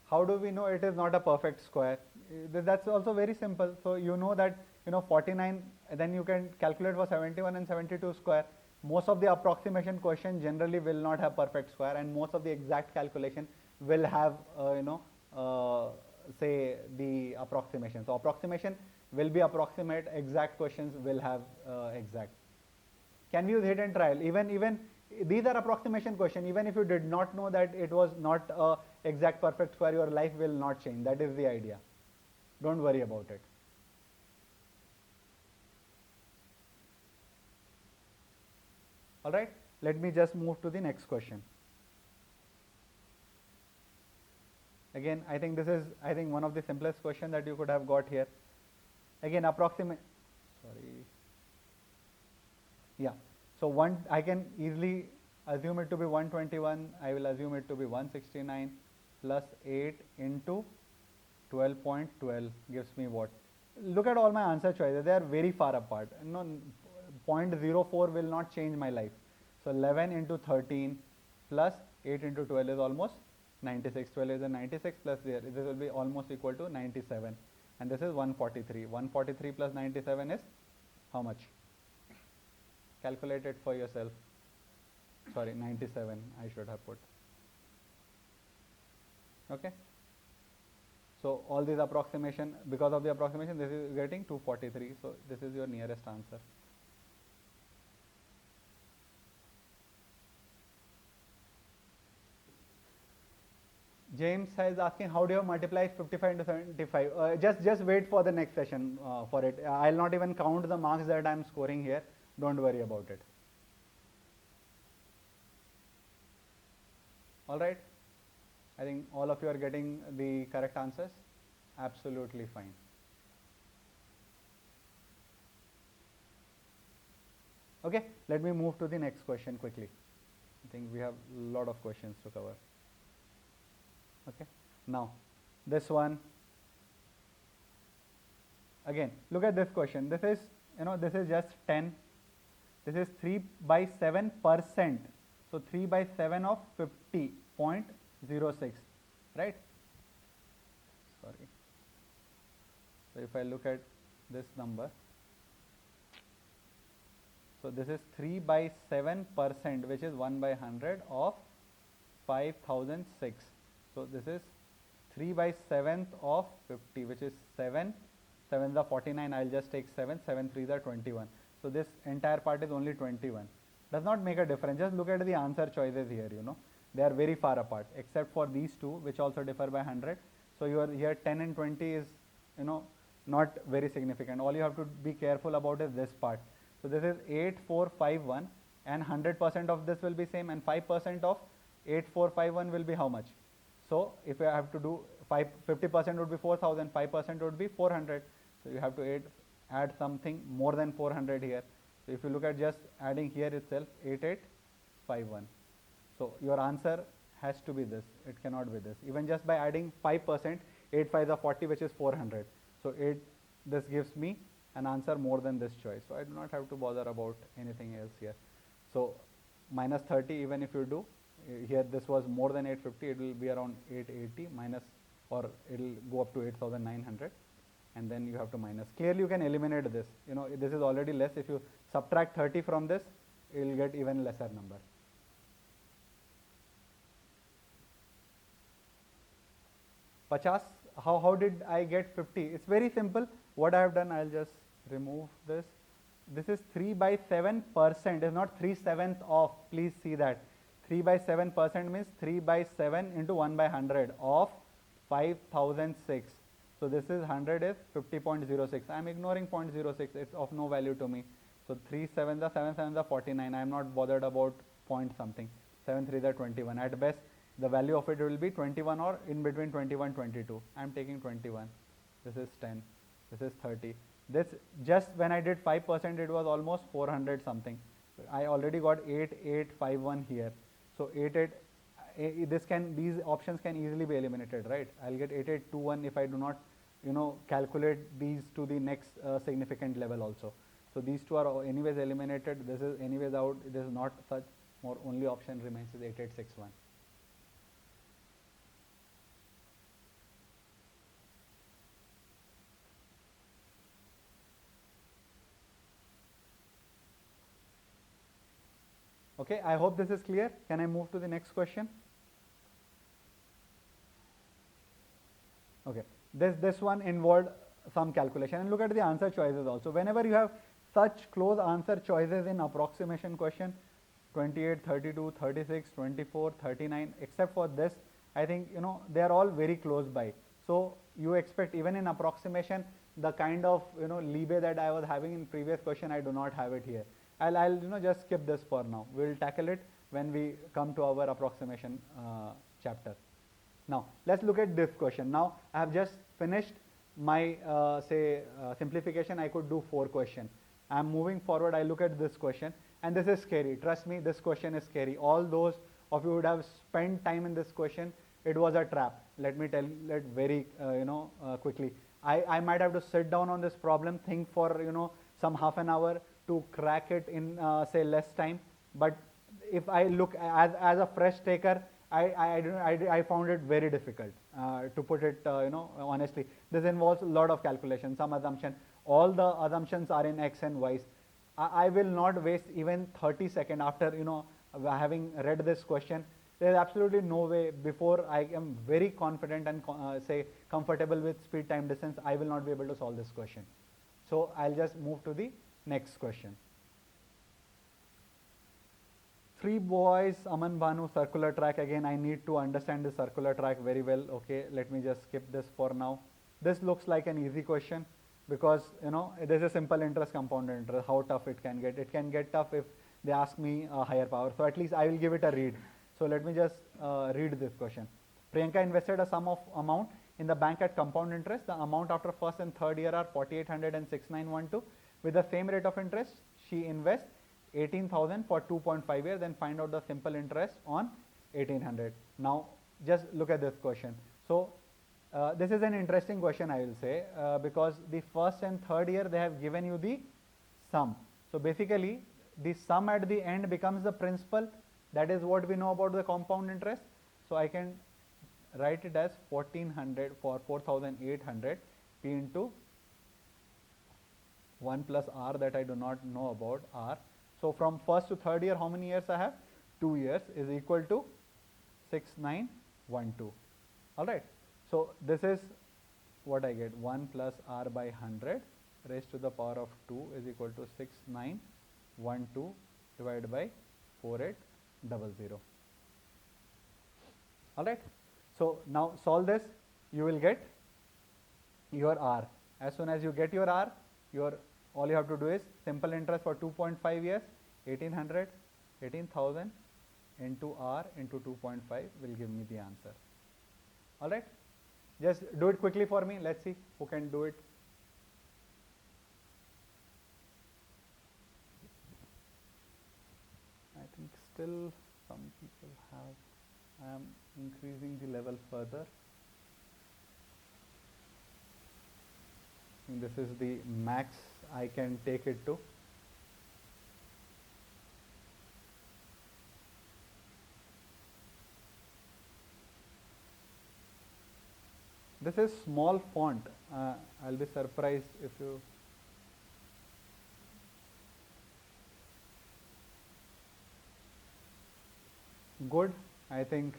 How do we know it is not a perfect square? That's also very simple. So you know that 49, then you can calculate for 71 and 72 square. Most of the approximation question generally will not have perfect square, and most of the exact calculation will have say the approximation. So approximation will be approximate, exact questions will have exact. Can we use hit and trial? Even these are approximation question. Even if you did not know that it was not a exact perfect square, your life will not change. That is the idea. Don't worry about it. All right. Let me just move to the next question. Again, I think this is one of the simplest question that you could have got here. Again, approximate. Sorry. Yeah. So I can easily assume it to be 121. I will assume it to be 169 plus 8 into 12.12 gives me what? Look at all my answer choices. They are very far apart. No, 0.04 will not change my life. So 11 into 13 plus 8 into 12 is almost 96. 12 is a 96 plus there. This will be almost equal to 97. And this is 143. 143 plus 97 is how much? Calculate it for yourself. Sorry, 97 I should have put. Okay. So all these approximation, because of the approximation, this is getting 243. So this is your nearest answer. James is asking, how do you multiply 55 into 75? Just wait for the next session for it. I'll not even count the marks that I'm scoring here. Don't worry about it. All right. I think all of you are getting the correct answers. Absolutely fine. Okay. Let me move to the next question quickly. I think we have a lot of questions to cover. Okay. Now, this one. Again, look at this question. This is, this is just 10. This is 3 by 7%. So 3 by 7 of 50.06, right? Sorry. So if I look at this number, so this is 3 by 7%, which is 1 by 100 of 5006. So this is 3 by 7th of 50, which is 7. 7 are 49. I'll just take 7. 7 3 are 21. So this entire part is only 21. Does not make a difference. Just look at the answer choices here. They are very far apart, except for these two, which also differ by 100. So your here 10 and 20 is not very significant. All you have to be careful about is this part. So this is 8451, and 100% of this will be same, and 5% of 8451 will be how much? So if you have to do 50% would be 4000, 5% would be 400. So you have to add something more than 400 here. So if you look at just adding here itself, 8851. So your answer has to be this. It cannot be this. Even just by adding 5%, 8 5 are 40, which is 400. So this gives me an answer more than this choice. So I do not have to bother about anything else here. So minus 30, even if you do, here this was more than 850, it will be around 880 minus, or it will go up to 8900, and then you have to minus. Clearly you can eliminate this. This is already less. If you subtract 30 from this, you will get even lesser number. Pachas, how did I get 50? It's very simple. What I have done, I'll just remove this. This is 3 by 7%. It's not 3/7 of. Please see that. 3 by 7% means 3 by 7 into 1 by 100 of 5006. So this is 100 is 50.06. I am ignoring 0.06. It's of no value to me. So 3 7s are 7 7s are 49. I am not bothered about point something. 7 3s are 21. At best, the value of it will be 21 or in between 21 22. I am taking 21. This is 10. This is 30. This just when I did 5%, it was almost 400 something. I already got 8851 here. So these options can easily be eliminated, right? I'll get 8821 if I do not calculate these to the next significant level also. So these two are anyways eliminated. This is anyways out. This is not such. More only option remains is 8861. Okay, I hope this is clear. Can I move to the next question? Okay, this one involved some calculation, and look at the answer choices also. Whenever you have such close answer choices in approximation question, 28, 32, 36, 24, 39, except for this, I think they are all very close by. So you expect even in approximation the kind of leeway that I was having in previous question, I do not have it here. I'll just skip this for now. We'll tackle it when we come to our approximation chapter. Now let's look at this question. Now I have just finished my simplification. I could do 4 questions. I'm moving forward. I look at this question, and this is scary. Trust me, this question is scary. All those of you would have spent time in this question. It was a trap. Let me tell it very quickly. I might have to sit down on this problem, think for some half an hour to crack it in say less time. But if I look as a fresh taker, I found it very difficult to put it honestly. This involves a lot of calculation, some assumption. All the assumptions are in X and Y's. I will not waste even 30 seconds after having read this question. There is absolutely no way, before I am very confident and say comfortable with speed, time, distance, I will not be able to solve this question. So I'll just move to the next question. 3 boys, Aman Bhanu, circular track. Again, I need to understand the circular track very well. Okay, let me just skip this for now. This looks like an easy question because it is a simple interest, compound interest. How tough it can get? It can get tough if they ask me a higher power. So at least I will give it a read. So let me just read this question. Priyanka invested a sum of amount in the bank at compound interest. The amount after first and third year are 4800 and 6912. With the same rate of interest, she invests 18,000 for 2.5 years, then find out the simple interest on 1800. Now just look at this question. So this is an interesting question, I will say, because the first and third year they have given you the sum. So basically the sum at the end becomes the principal. That is what we know about the compound interest. So I can write it as 1400 for 4800 P into 1 plus R that I do not know about R. So from first to third year, how many years I have? 2 years is equal to 6912. Alright. So this is what I get, 1 plus r by 100 raised to the power of 2 is equal to 6912 divided by 4800. Alright. So now solve this, you will get your r. As soon as you get your r, all you have to do is simple interest for 2.5 years, 18,000 into r into 2.5 will give me the answer. Alright. Just do it quickly for me. Let's see who can do it. I think still some people have. I am increasing the level further. This is the max I can take it to. This is small font. I'll be surprised if you. Good. I think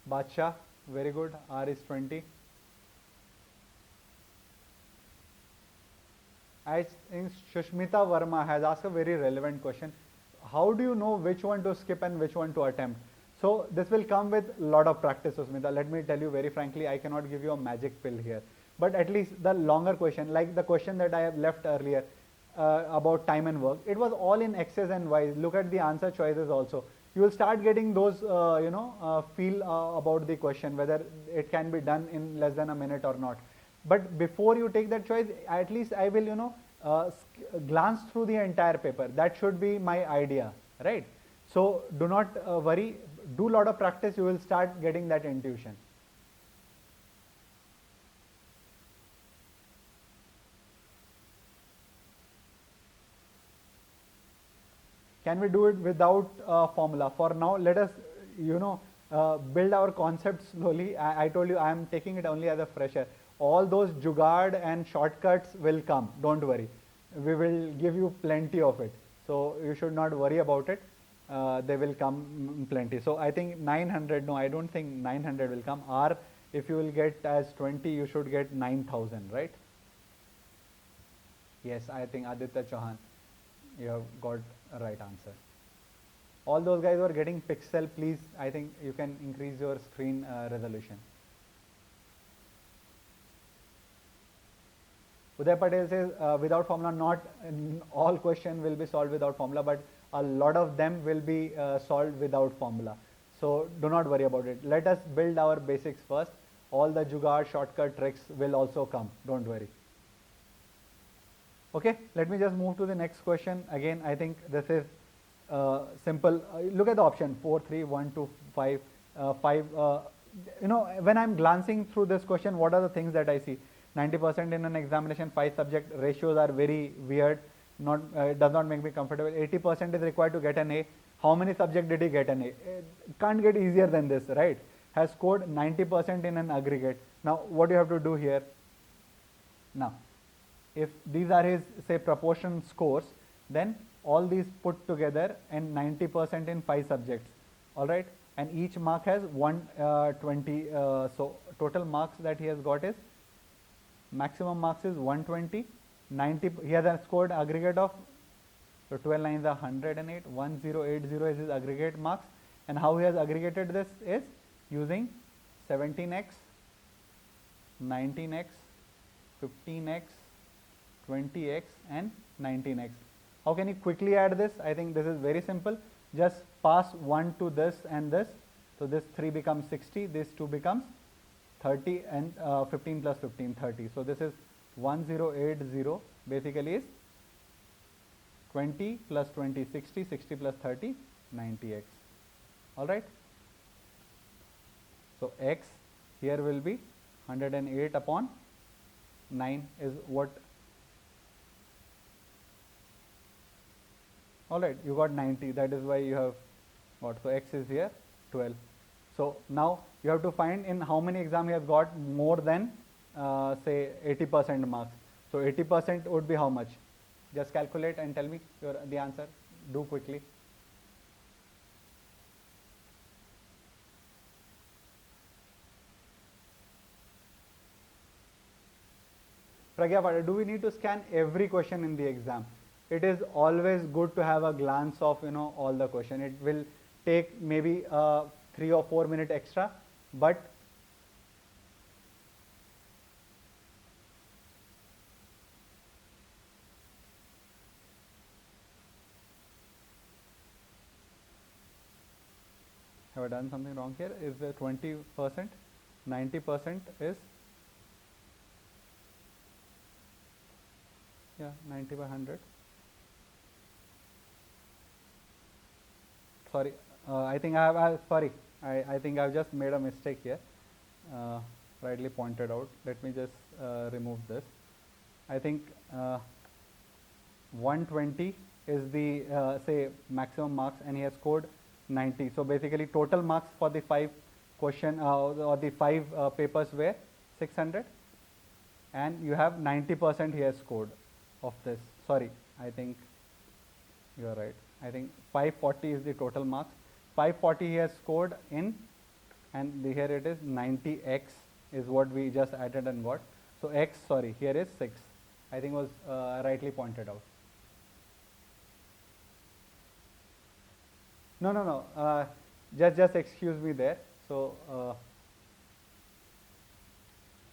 Bacha, very good. R is 20. I think Shushmita Verma has asked a very relevant question. How do you know which one to skip and which one to attempt? So this will come with a lot of practice, Susmita. Let me tell you very frankly, I cannot give you a magic pill here. But at least the longer question, like the question that I have left earlier about time and work, it was all in X's and Y's. Look at the answer choices also. You will start getting those, feel about the question, whether it can be done in less than a minute or not. But before you take that choice, at least I will, glance through the entire paper. That should be my idea, right? So do not worry. Do a lot of practice. You will start getting that intuition. Can we do it without formula? For now, let us, build our concept slowly. I told you I am taking it only as a fresher. All those jugaad and shortcuts will come. Don't worry. We will give you plenty of it. So you should not worry about it. They will come plenty. So I think 900, no, I don't think 900 will come. R, if you will get as 20, you should get 9,000, right? Yes, I think Aditya Chauhan, you have got a right answer. All those guys who are getting pixel, please, I think you can increase your screen resolution. Uday Patel says, without formula, not all question will be solved without formula, but a lot of them will be solved without formula. So do not worry about it. Let us build our basics first. All the jugaad shortcut tricks will also come. Don't worry. Okay, let me just move to the next question. Again, I think this is simple. Look at the option 4, 3, 1, 2, 5, 5. When I'm glancing through this question, what are the things that I see? 90% in an examination, 5 subject ratios are very weird. Does not make me comfortable. 80% is required to get an A. How many subjects did he get an A? Can't get easier than this, right? Has scored 90% in an aggregate. Now, what do you have to do here? Now, if these are his, say, proportion scores, then all these put together and 90% in 5 subjects, all right? And each mark has 120. So total marks that he has got is, maximum marks is 120. 90, he has scored aggregate of, so 12 lines are 108, 1080 is his aggregate marks. And how he has aggregated this is using 17x, 19x, 15x, 20x and 19x. How can you quickly add this? I think this is very simple. Just pass 1 to this and this. So this 3 becomes 60, this 2 becomes 30 and 15 plus 15, 30. So this is 1080 basically is 20 plus 20, 60, 60 plus 30, 90x. Alright. So x here will be 108 upon 9 is what. Alright, you got 90, that is why you have got. So x is here 12. So now you have to find in how many exam he has got more than say 80% marks. So 80% would be how much? Just calculate and tell me the answer. Do quickly. Pragya, do we need to scan every question in the exam? It is always good to have a glance of all the question. It will take maybe 3 or 4 minutes extra, but have I done something wrong here? Is the 20%? 90% is, yeah, 90 by 100. Sorry, I think I think I've just made a mistake here. Rightly pointed out. Let me just remove this. I think 120 is the say maximum marks, and he has scored 90. So basically, total marks for the 5 question or the 5 papers were 600, and you have 90% he has scored of this. Sorry, I think you are right. I think 540 is the total marks. 540 he has scored in, and here it is 90x is what we just added and got. So x, sorry, here is 6. I think was rightly pointed out. No. Just excuse me there. So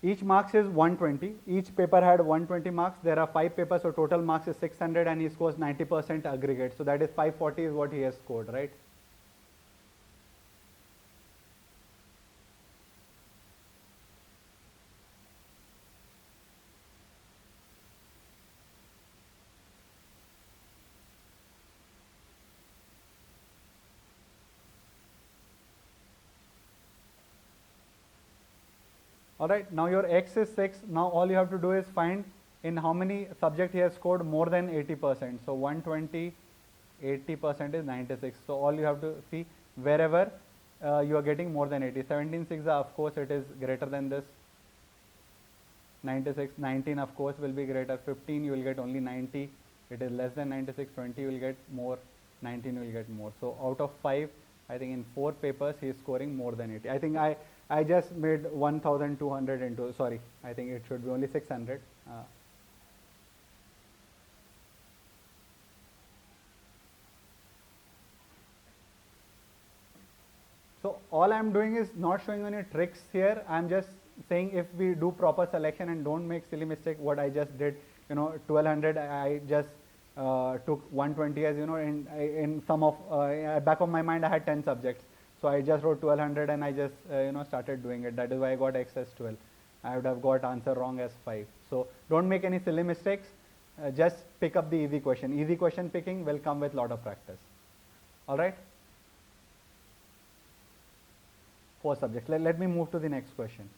each marks is 120. Each paper had 120 marks. There are 5 papers, so total marks is 600, and he scores 90% aggregate. So that is 540 is what he has scored, right? Alright, now your x is 6. Now all you have to do is find in how many subject he has scored more than 80%. So 120, 80% is 96. So all you have to see wherever you are getting more than 80. 17 6, of course it is greater than this. 96, 19 of course will be greater. 15 you will get only 90. It is less than 96. 20 you will get more. 19 you will get more. So out of 5, I think in 4 papers he is scoring more than 80. I think I just made 1200 into, sorry, I think it should be only 600. So all I am doing is not showing any tricks here. I am just saying if we do proper selection and don't make silly mistake, what I just did, 1200, I just took 120 as, in some of, back of my mind I had 10 subjects. So I just wrote 1200 and I just started doing it. That is why I got x as 12. I would have got answer wrong as 5. So don't make any silly mistakes. Just pick up the easy question. Easy question picking will come with lot of practice. All right. 4 subjects. Let me move to the next question.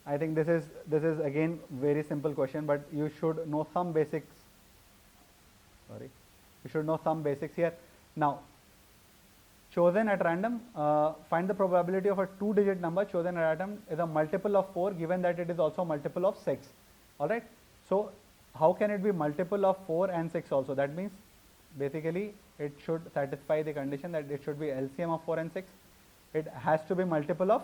I think this is again very simple question, but you should know some basics. Sorry, you should know some basics here. Now, chosen at random, find the probability of a 2-digit number chosen at random is a multiple of 4 given that it is also a multiple of 6. Alright. So how can it be multiple of 4 and 6 also? That means basically it should satisfy the condition that it should be LCM of 4 and 6. It has to be multiple of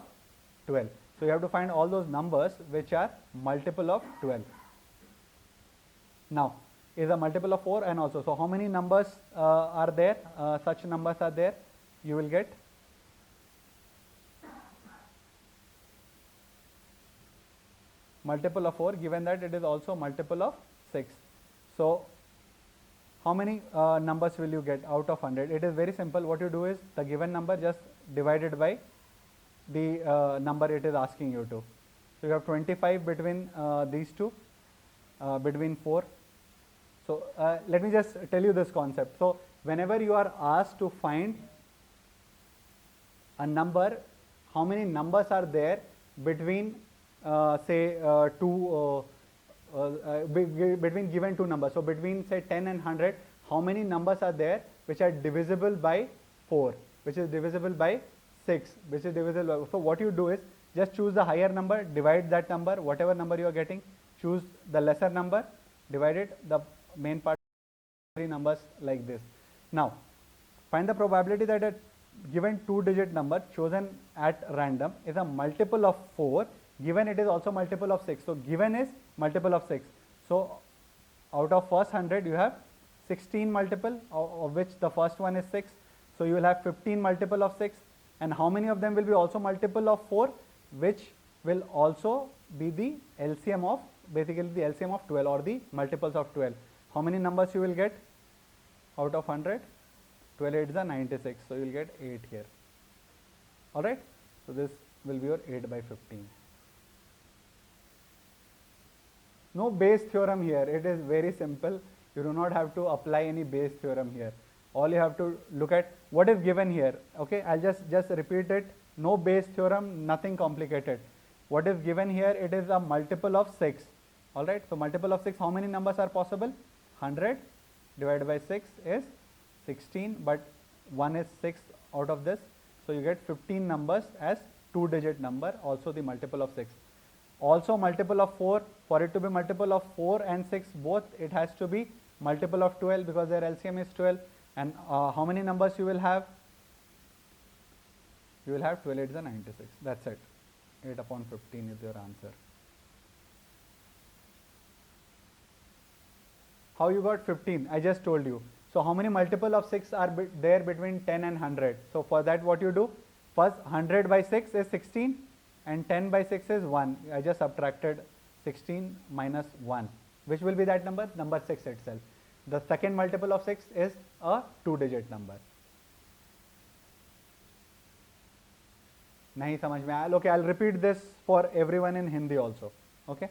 12. So you have to find all those numbers which are multiple of 12. Now is a multiple of 4 and also. So how many numbers are there? Such numbers are there. You will get multiple of 4 given that it is also multiple of 6. So how many numbers will you get out of 100? It is very simple. What you do is the given number just divided by the number it is asking you to. So you have 25 between these two, between 4. So let me just tell you this concept. So whenever you are asked to find a number, how many numbers are there between say between given 2 numbers. So between say 10 and 100, how many numbers are there which are divisible by 4, which is divisible by 6, which is divisible by, so what you do is just choose the higher number, divide that number, whatever number you are getting, choose the lesser number, divide it, the main part 3 numbers like this. Now find the probability that a given 2-digit number chosen at random is a multiple of 4 given it is also multiple of 6. So given is multiple of 6. So out of first 100 you have 16 multiple, of which the first one is 6. So you will have 15 multiple of 6, and how many of them will be also multiple of 4, which will also be the LCM of, basically the LCM of 12 or the multiples of 12. How many numbers you will get out of 100? 12 8 is 96, so you will get 8 here. Alright, so this will be your 8 by 15. No Bayes theorem here, it is very simple. You do not have to apply any Bayes theorem here. All you have to look at what is given here. Okay, I'll just repeat it. No Bayes theorem, nothing complicated. What is given here, it is a multiple of 6. Alright, so multiple of 6, how many numbers are possible? 100 divided by 6 is 16, but 1 is 6 out of this. So you get 15 numbers as 2-digit number, also the multiple of 6. Also multiple of 4, for it to be multiple of 4 and 6 both, it has to be multiple of 12 because their LCM is 12. And how many numbers you will have? You will have 12 8 is 96. That's it. 8 upon 15 is your answer. How you got 15? I just told you. So how many multiple of 6 are there between 10 and 100? So for that what you do? First 100 by 6 is 16 and 10 by 6 is 1. I just subtracted 16 minus 1. Which will be that number? Number 6 itself. The second multiple of 6 is a 2-digit number. नहीं समझ में आया? Okay, I'll repeat this for everyone in Hindi also. Okay?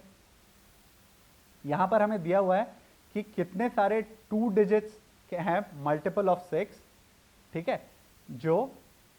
यहाँ पर हमें दिया हुआ है कि कितने सारे 2 digits के हैं multiple of 6, ठीक है, जो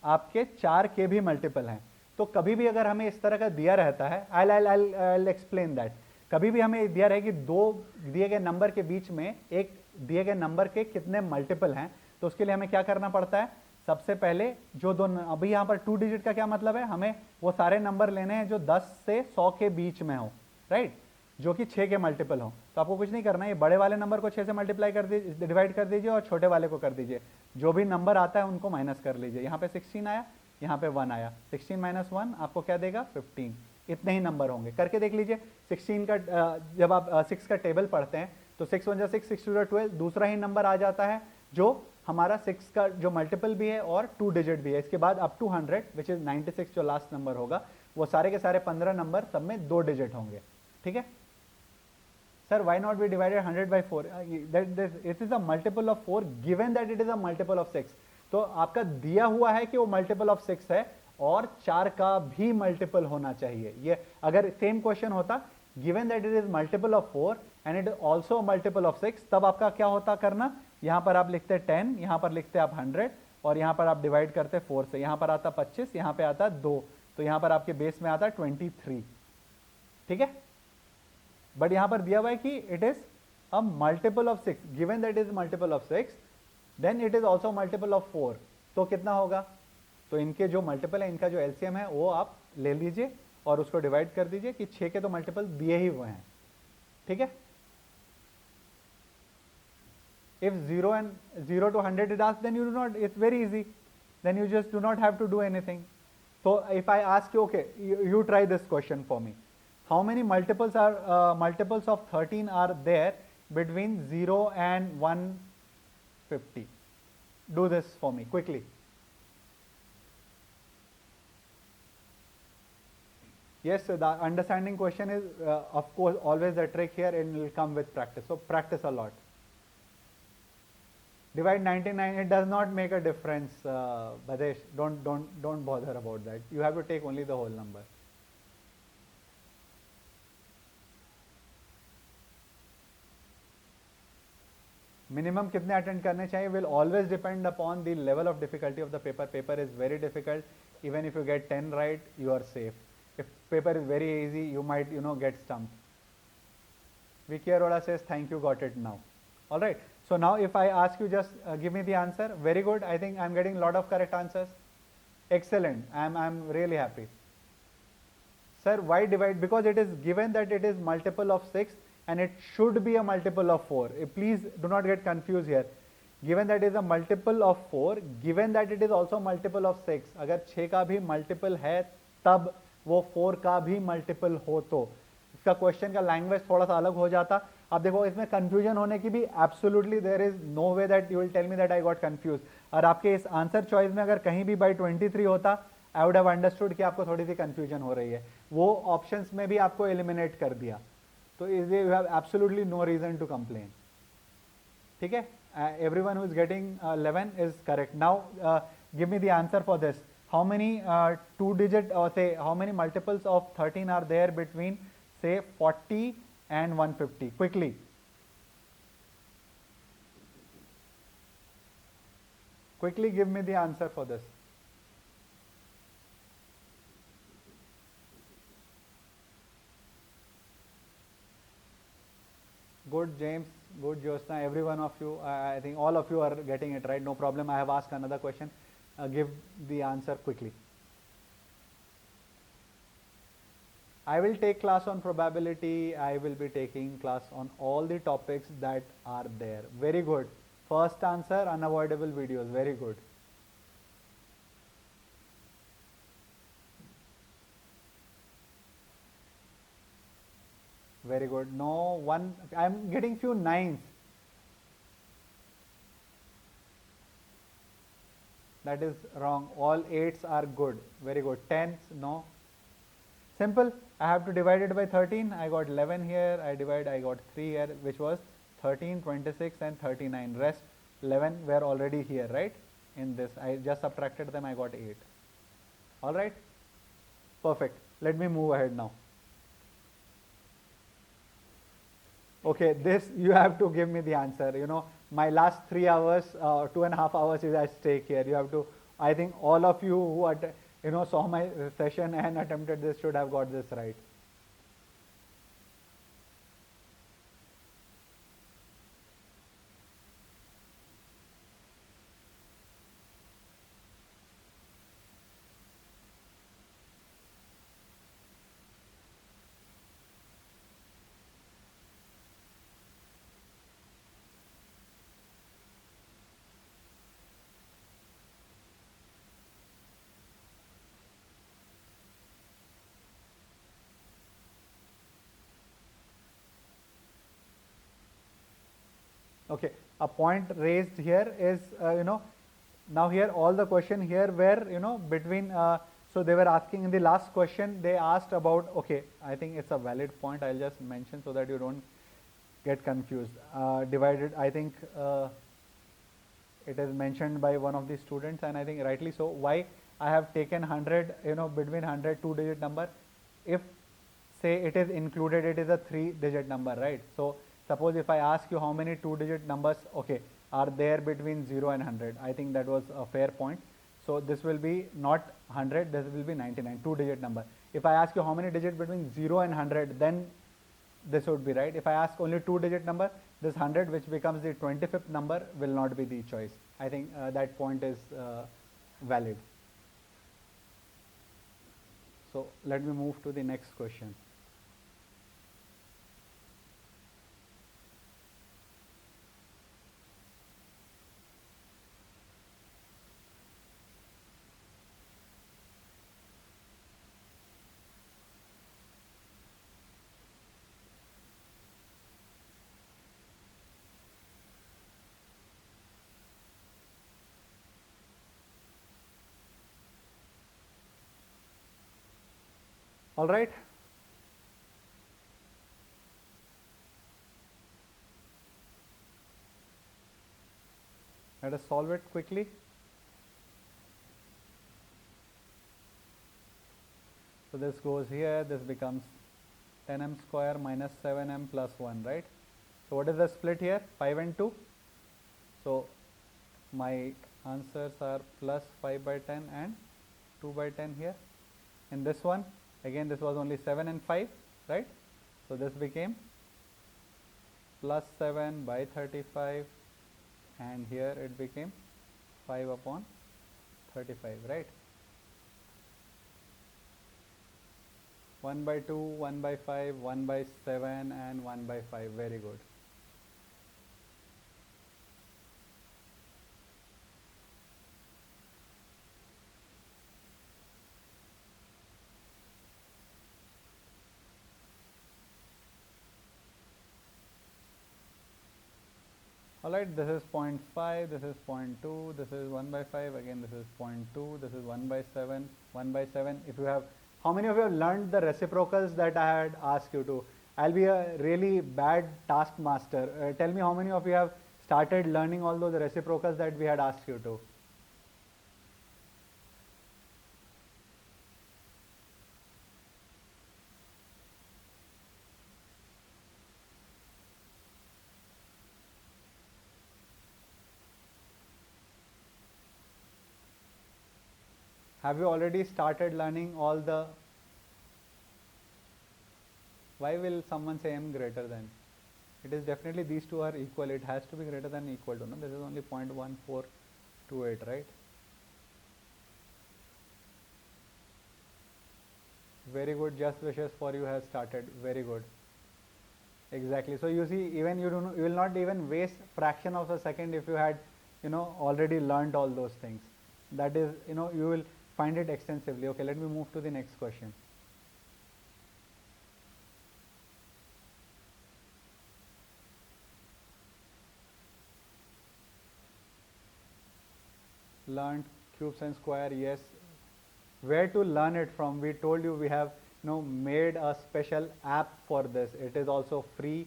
आपके 4 के भी multiple हैं. तो कभी भी अगर हमें इस तरह का दिया रहता है, I'll explain that. कभी भी हमें दिया रहे कि दो दिए गए नंबर के बीच में एक दिए गए नंबर के कितने मल्टीपल हैं, तो उसके लिए हमें क्या करना पड़ता है? सबसे पहले जो दो, अभी यहाँ पर 2 डिजिट का क्या मतलब है? हमें वो सारे नंबर लेने हैं जो 10 से 100 के बीच में हो, राइट, जो कि 6 के मल्टीपल हो. तो आपको कुछ नहीं करना है, ये बड़े वाले नंबर को 6 से मल्टीप्लाई कर दीजिए, डिवाइड कर दीजिए, और छोटे वाले को कर दीजिए. जो भी नंबर आता है उनको माइनस कर लीजिए. यहाँ पे 16 आया, यहाँ पे 1 आया. 16 माइनस 1 आपको क्या देगा? 15. इतने ही नंबर होंगे. करके देख लीजिए. 16 का जब आप 6 का टेबल पढ़ते हैं तो 6 1 6, 6 2 12, दूसरा ही नंबर आ जाता है जो हमारा 6 का जो मल्टीपल भी है और 2 डिजिट भी है. इसके बाद अप टू 100 विच इज 96 जो लास्ट नंबर होगा, वो सारे के सारे 15 नंबर सब में 2 डिजिट होंगे. ठीक है sir, why not be divided 100 by 4? It is a multiple of 4 given that it is a multiple of 6. तो आपका दिया हुआ है कि वो मल्टीपल ऑफ 6 है और 4 का भी मल्टीपल होना चाहिए. ये अगर सेम क्वेश्चन होता given that it is multiple of 4 and it also multiple of 6, तब आपका क्या होता करना? यहाँ पर आप लिखते 10, यहाँ पर लिखते आप 100, और यहाँ पर आप डिवाइड करते 4 से. यहाँ पर आता 25, यहाँ पे आता 2, तो यहाँ पर आपके बेस में आता 23. ठीक है, बट यहाँ पर दिया हुआ है कि it is a multiple of 6. Given that is multiple of 6, then it is also multiple of 4. तो कितना होगा? तो इनके जो मल्टीपल है, इनका जो एलसीएम है वो आप ले लीजिए और उसको डिवाइड कर दीजिए कि 6 के तो मल्टीपल दिए ही हुए हैं. ठीक है, if 0 to 100 is asked, then you do not, it's very easy, then you just do not have to do anything. So if I ask you, okay, you try this question for me, how many multiples of 13 are there between 0 and 150? Do this for me quickly. Yes, so the understanding question is of course always the trick here, and it will come with practice. So practice a lot. Divide 99, it does not make a difference, Bhadesh, don't bother about that. You have to take only the whole number. Minimum कितने attend करने चाहिए will always depend upon the level of difficulty of the paper. Paper is very difficult. Even if you get 10 right, you are safe. If paper is very easy, you might get stumped. Vicky Arora says thank you, got it now. All right. So now if I ask you, just give me the answer. Very good. I think I'm getting a lot of correct answers. Excellent. I'm really happy. Sir, why divide? Because it is given that it is multiple of 6 and it should be a multiple of 4. Please do not get confused here. Given that it is a multiple of 4, given that it is also multiple of 6. अगर 6 का भी multiple है तब वो 4 का भी multiple हो तो। इसका क्वेश्चन का लैंग्वेज थोड़ा सा अलग हो जाता। अब देखो इसमें कंफ्यूजन होने की भी absolutely there is no way that you will tell me that I got confuse. और आपके इस आंसर चॉइस में अगर कहीं भी बाई 23 होता, आई वुड हैव अंडरस्टूड कि आपको थोड़ी सी कंफ्यूजन हो रही है। वो ऑप्शंस में भी आपको एलिमिनेट कर दिया, तो इसलिए you have absolutely no reason to complain. ठीक है, everyone who is getting 11 is correct. Now give me the answer for this. How many two digit, or say how many multiples of 13 are there between say 40 and 150? Quickly. Quickly give me the answer for this. Good, James. Good, Josna. Every one of you, I think all of you are getting it right. No problem. I have asked another question. Give the answer quickly. I will take class on probability. I will be taking class on all the topics that are there. Very good. First answer, unavoidable videos. Very good. Very good. No one, I'm getting few nines. That is wrong. All 8s are good. Very good. 10s, no. Simple. I have to divide it by 13. I got 11 here. I got 3 here, which was 13, 26 and 39. Rest 11 were already here, right? In this, I just subtracted them. I got 8. All right. Perfect. Let me move ahead now. Okay, this you have to give me the answer. You know, my last 3 hours, 2.5 hours is at stake here. You have to, I think all of you who saw my session and attempted this should have got this right. Okay, a point raised here is, now here all the question here were, between, so they were asking in the last question, they asked about, okay, I think it's a valid point, I'll just mention so that you don't get confused. Divided, I think it is mentioned by one of the students, and I think rightly so, why I have taken 100, between 100 2-digit number. If say it is included, it is a 3-digit number, right? So suppose if I ask you how many 2-digit numbers, okay, are there between 0 and 100, I think that was a fair point. So this will be not 100, this will be 99, 2-digit number. If I ask you how many digits between 0 and 100, then this would be right. If I ask only 2-digit number, this 100, which becomes the 25th number, will not be the choice. I think that point is valid. So let me move to the next question. All right. Let us solve it quickly. So this goes here, this becomes 10m square minus 7m plus 1, right? So what is the split here? 5 and 2. So my answers are plus 5 by 10 and 2 by 10 here. In this one, again this was only 7 and 5, right? So this became plus 7 by 35, and here it became 5 upon 35, right? 1 by 2, 1 by 5, 1 by 7 and 1 by 5. Very good. Alright, this is 0.5, this is 0.2, this is 1 by 5, again this is 0.2, this is 1 by 7, 1 by 7. If you have, how many of you have learned the reciprocals that I had asked you to? I'll be a really bad taskmaster. Tell me how many of you have started learning all those reciprocals that we had asked you to. Have you already started learning all the, why will someone say m greater than? It is definitely these two are equal, it has to be greater than equal to, no? This is only 0.1428, right? Very good, just wishes for you has started, very good. Exactly, so you see, even you will not even waste fraction of a second if you had, already learned all those things. That is, you will find it extensively. Okay, let me move to the next question. Learned cubes and square, yes. Where to learn it from? We told you we have made a special app for this. It is also free.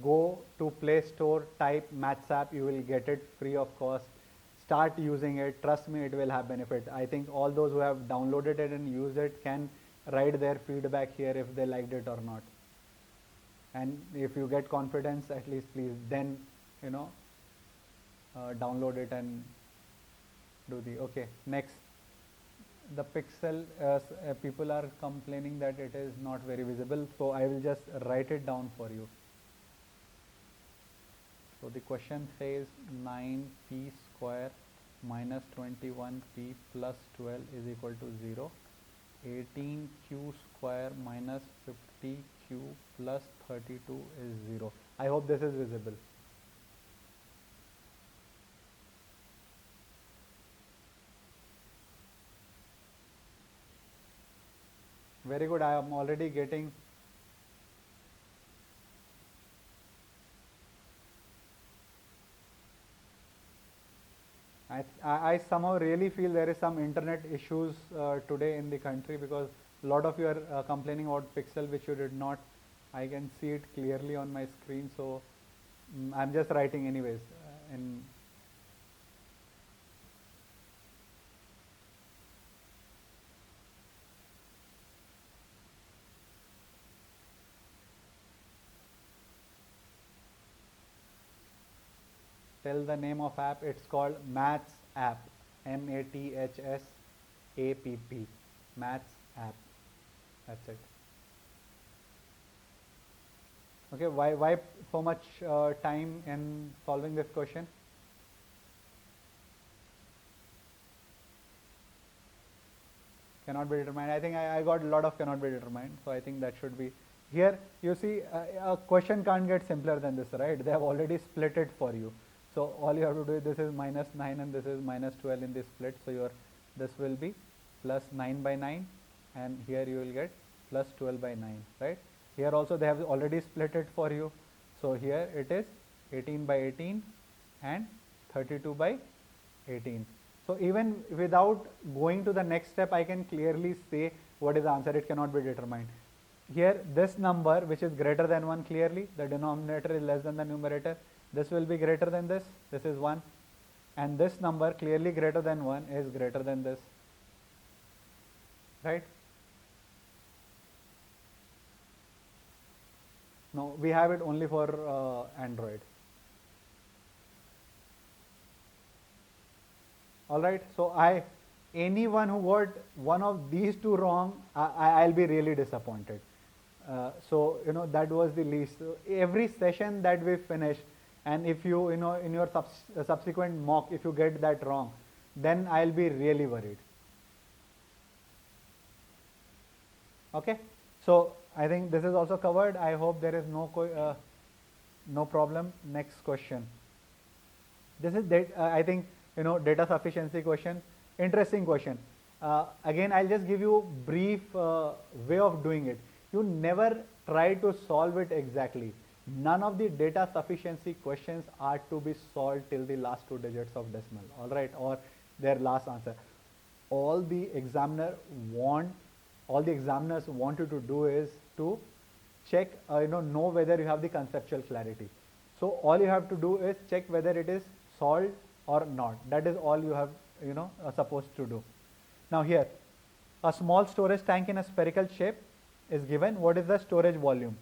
Go to Play Store, type Maths app, you will get it free of cost. Start using it, trust me, it will have benefit. I think all those who have downloaded it and used it can write their feedback here if they liked it or not. And if you get confidence, at least please then download it and do the, okay, next. The pixel, people are complaining that it is not very visible, so I will just write it down for you. So the question says 9p square minus 21p plus 12 is equal to 0. 18q square minus 50q plus 32 is 0. I hope this is visible. Very good, I am already getting I somehow really feel there is some internet issues today in the country, because a lot of you are complaining about pixel which you did not. I can see it clearly on my screen, so I'm just writing anyways. Tell the name of app. It's called Maths app, MATHS APP, Maths app. That's it. Okay, why so much time in solving this question? Cannot be determined. I think I got a lot of cannot be determined, so I think that should be here. You see, a question can't get simpler than this, right? They have already split it for you. So all you have to do is, this is minus 9 and this is minus 12 in this split. So this will be plus 9 by 9, and here you will get plus 12 by 9, right? Here also they have already split it for you. So here it is 18 by 18 and 32 by 18. So even without going to the next step, I can clearly say what is the answer. It cannot be determined. Here this number, which is greater than 1, clearly the denominator is less than the numerator. This will be greater than this is 1, and this number clearly greater than 1 is greater than this, right? No, we have it only for Android. Alright, so anyone who got one of these two wrong, I'll be really disappointed. So that was the least. So every session that we finish, and if you in your subsequent mock, if you get that wrong, then I'll be really worried. Okay, so I think this is also covered. I hope there is no problem. Next question. This is I think data sufficiency question. Interesting question. Again, I'll just give you brief way of doing it. You never try to solve it exactly. None of the data sufficiency questions are to be solved till the last 2 digits of decimal, all right, or their last answer. All the examiners want you to do is to check, know whether you have the conceptual clarity. So all you have to do is check whether it is solved or not. That is all you have, supposed to do. Now here, a small storage tank in a spherical shape is given. What is the storage volume?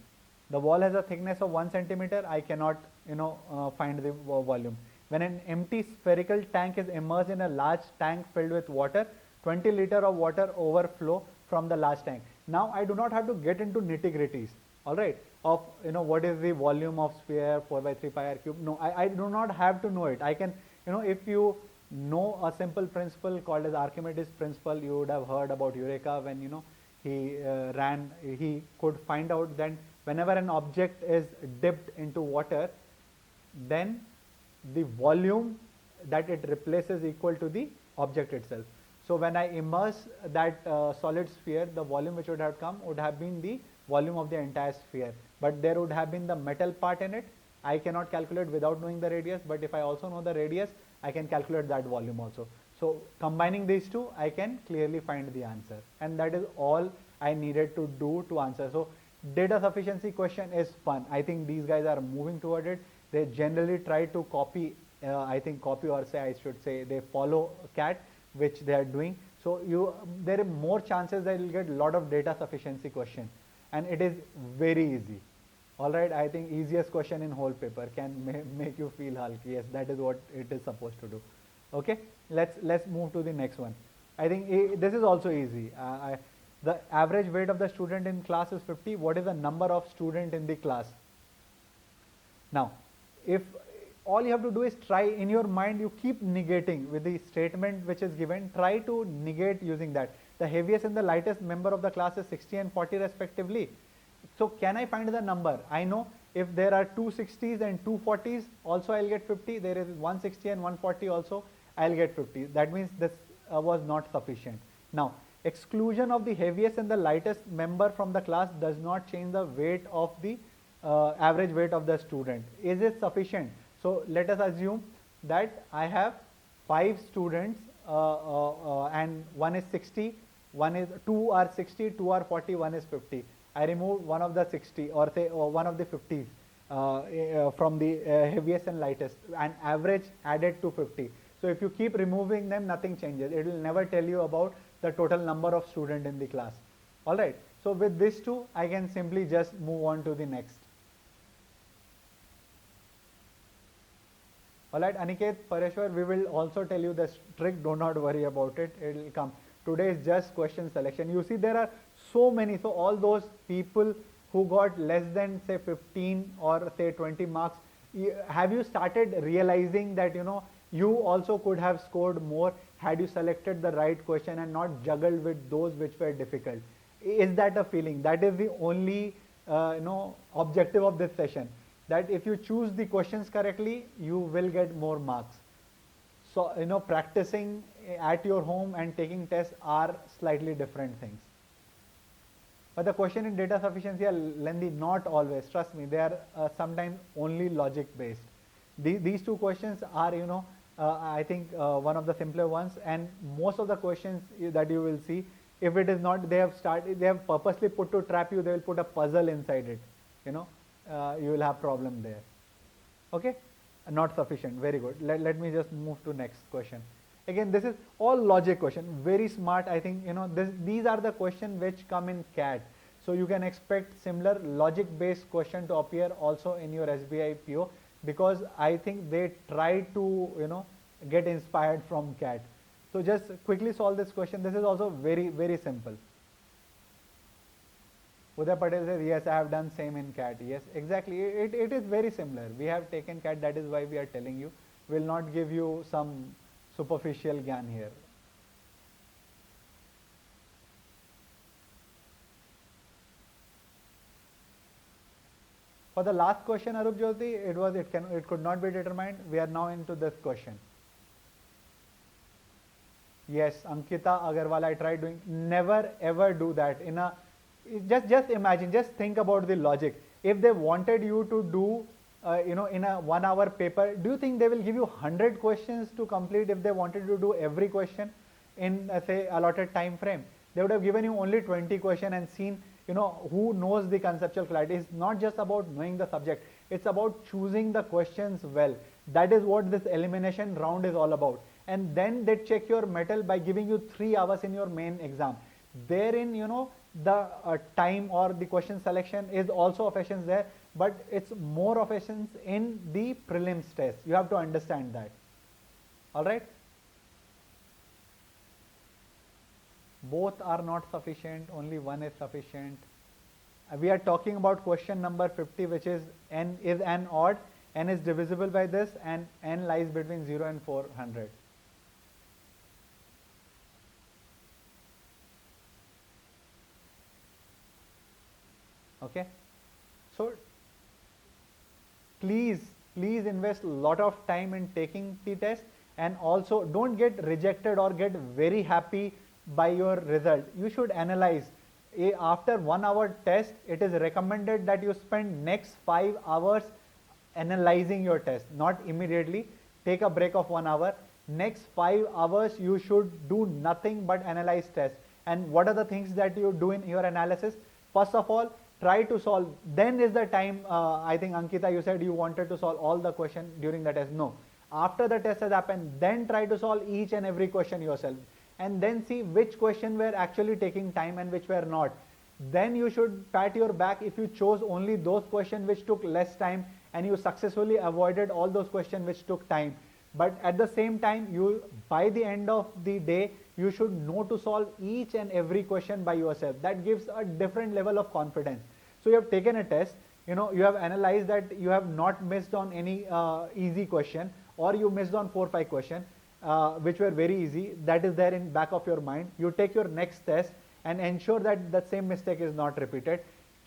The wall has a thickness of 1 centimeter. I cannot, find the volume. When an empty spherical tank is immersed in a large tank filled with water, 20 liter of water overflow from the large tank. Now I do not have to get into nitty-gritties, all right, of what is the volume of sphere 4 by 3 pi r cube. No, I do not have to know it. I can, if you know a simple principle called as Archimedes Principle, you would have heard about Eureka when he could find out that whenever an object is dipped into water, then the volume that it replaces equal to the object itself. So when I immerse that solid sphere, the volume which would have come would have been the volume of the entire sphere, but there would have been the metal part in it. I cannot calculate without knowing the radius, but if I also know the radius, I can calculate that volume also. So combining these two, I can clearly find the answer, and that is all I needed to do to answer. So data sufficiency question is fun. I think these guys are moving toward it. They generally try to copy, or say I should say they follow CAT, which they are doing. So there are more chances that you'll get a lot of data sufficiency question, and it is very easy. All right, I think easiest question in whole paper can make you feel hulky. Yes, that is what it is supposed to do. Okay, let's move to the next one. I think this is also easy. The average weight of the student in class is 50. What is the number of student in the class? Now, if all you have to do is try in your mind, you keep negating with the statement which is given, try to negate using that. The heaviest and the lightest member of the class is 60 and 40 respectively. So can I find the number? I know if there are 2 60s and 2 40s, also I'll get 50. There is 160 and 140 also, I'll get 50. That means this was not sufficient. Now, exclusion of the heaviest and the lightest member from the class does not change the weight of the average weight of the student. Is it sufficient? So let us assume that I have 5 students and one is 60, 2 are 60, 2 are 40, 1 is 50. I remove one of the 60 or say one of the 50s from the heaviest and lightest, and average added to 50. So if you keep removing them, nothing changes. It will never tell you about the total number of students in the class. All right. So with these two, I can simply just move on to the next. All right, Aniket, Pareshwar, we will also tell you this trick. Do not worry about it. It will come. Today is just question selection. You see, there are so many. So all those people who got less than say 15 or say 20 marks, have you started realizing that you also could have scored more had you selected the right question and not juggled with those which were difficult? Is that a feeling? That is the only objective of this session. That if you choose the questions correctly, you will get more marks. So practicing at your home and taking tests are slightly different things. But the question in data sufficiency are lengthy, not always. Trust me, they are sometimes only logic based. These two questions are I think one of the simpler ones, and most of the questions that you will see, if it is not, they have purposely put to trap you. They will put a puzzle inside it. You will have problem there. Okay, not sufficient. Very good. Let me just move to next question. Again, this is all logic question. Very smart. I think these are the questions which come in CAT. So you can expect similar logic based question to appear also in your SBI PO, because I think they try to get inspired from CAT. So just quickly solve this question. This is also very, very simple. Uday Patel says, yes, I have done same in CAT. Yes, exactly. It is very similar. We have taken CAT. That is why we are telling you. We will not give you some superficial gyan here. For the last question, Arup Jyoti, it could not be determined. We are now into this question. Yes, Ankita Agarwal, I tried doing. Never ever do that. Just imagine, just think about the logic. if they wanted you to do in a 1 hour paper, do you think they will give you 100 questions to complete if they wanted to do every question in say allotted time frame? They would have given you only 20 questions and seen who knows the conceptual clarity. It's not just about knowing the subject, it's about choosing the questions well. That is what this elimination round is all about. And then they check your mettle by giving you 3 hours in your main exam. Therein the time or the question selection is also of essence there, but it's more of essence in the prelims test. You have to understand that. Alright, both are not sufficient, only one is sufficient. We are talking about question number 50, which is n is an odd, n is divisible by this, and n lies between 0 and 400. Okay, so please invest a lot of time in taking the test, and also don't get rejected or get very happy by your result. You should analyze. After 1 hour test, it is recommended that you spend next 5 hours analyzing your test, not immediately. Take a break of 1 hour. Next 5 hours you should do nothing but analyze test. And what are the things that you do in your analysis? First of all, try to solve. Then is the time, I think Ankita, you said you wanted to solve all the questions during the test. No, after the test has happened, then try to solve each and every question yourself, and then see which question were actually taking time and which were not. Then you should pat your back if you chose only those questions which took less time and you successfully avoided all those questions which took time. But at the same time, by the end of the day, you should know to solve each and every question by yourself. That gives a different level of confidence. So you have taken a test, you have analyzed that you have not missed on any easy question, or you missed on 4 or 5 questions which were very easy. That is there in back of your mind. You take your next test and ensure that the same mistake is not repeated.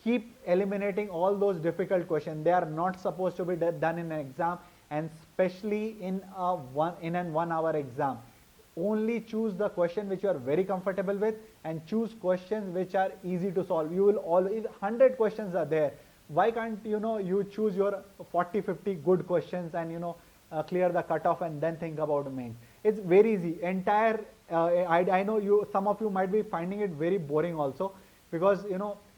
Keep eliminating all those difficult questions. They are not supposed to be done in an exam, and especially in an 1 hour exam. Only choose the question which you are very comfortable with, and choose questions which are easy to solve. You will always, 100 questions are there. Why can't you choose your 40-50 good questions and clear the cutoff and then think about main? It's very easy. I know some of you might be finding it very boring also, because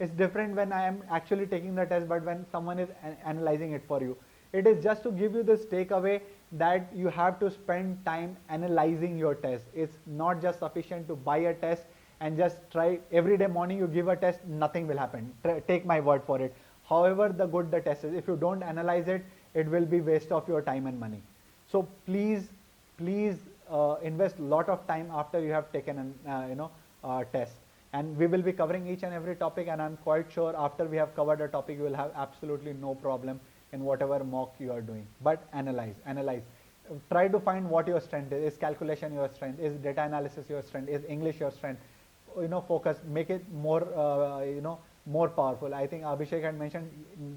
it's different when I am actually taking the test, but when someone is analyzing it for you. It is just to give you this takeaway that you have to spend time analyzing your test. It's not just sufficient to buy a test and just try every day morning you give a test, nothing will happen. Take my word for it. However good the test is, if you don't analyze it, it will be waste of your time and money. So please invest a lot of time after you have taken an test. And we will be covering each and every topic, and I'm quite sure after we have covered a topic, you will have absolutely no problem in whatever mock you are doing. But analyze. Try to find what your strength is. Is calculation your strength? Is data analysis your strength? Is English your strength? Focus, make it more more powerful. I think Abhishek had mentioned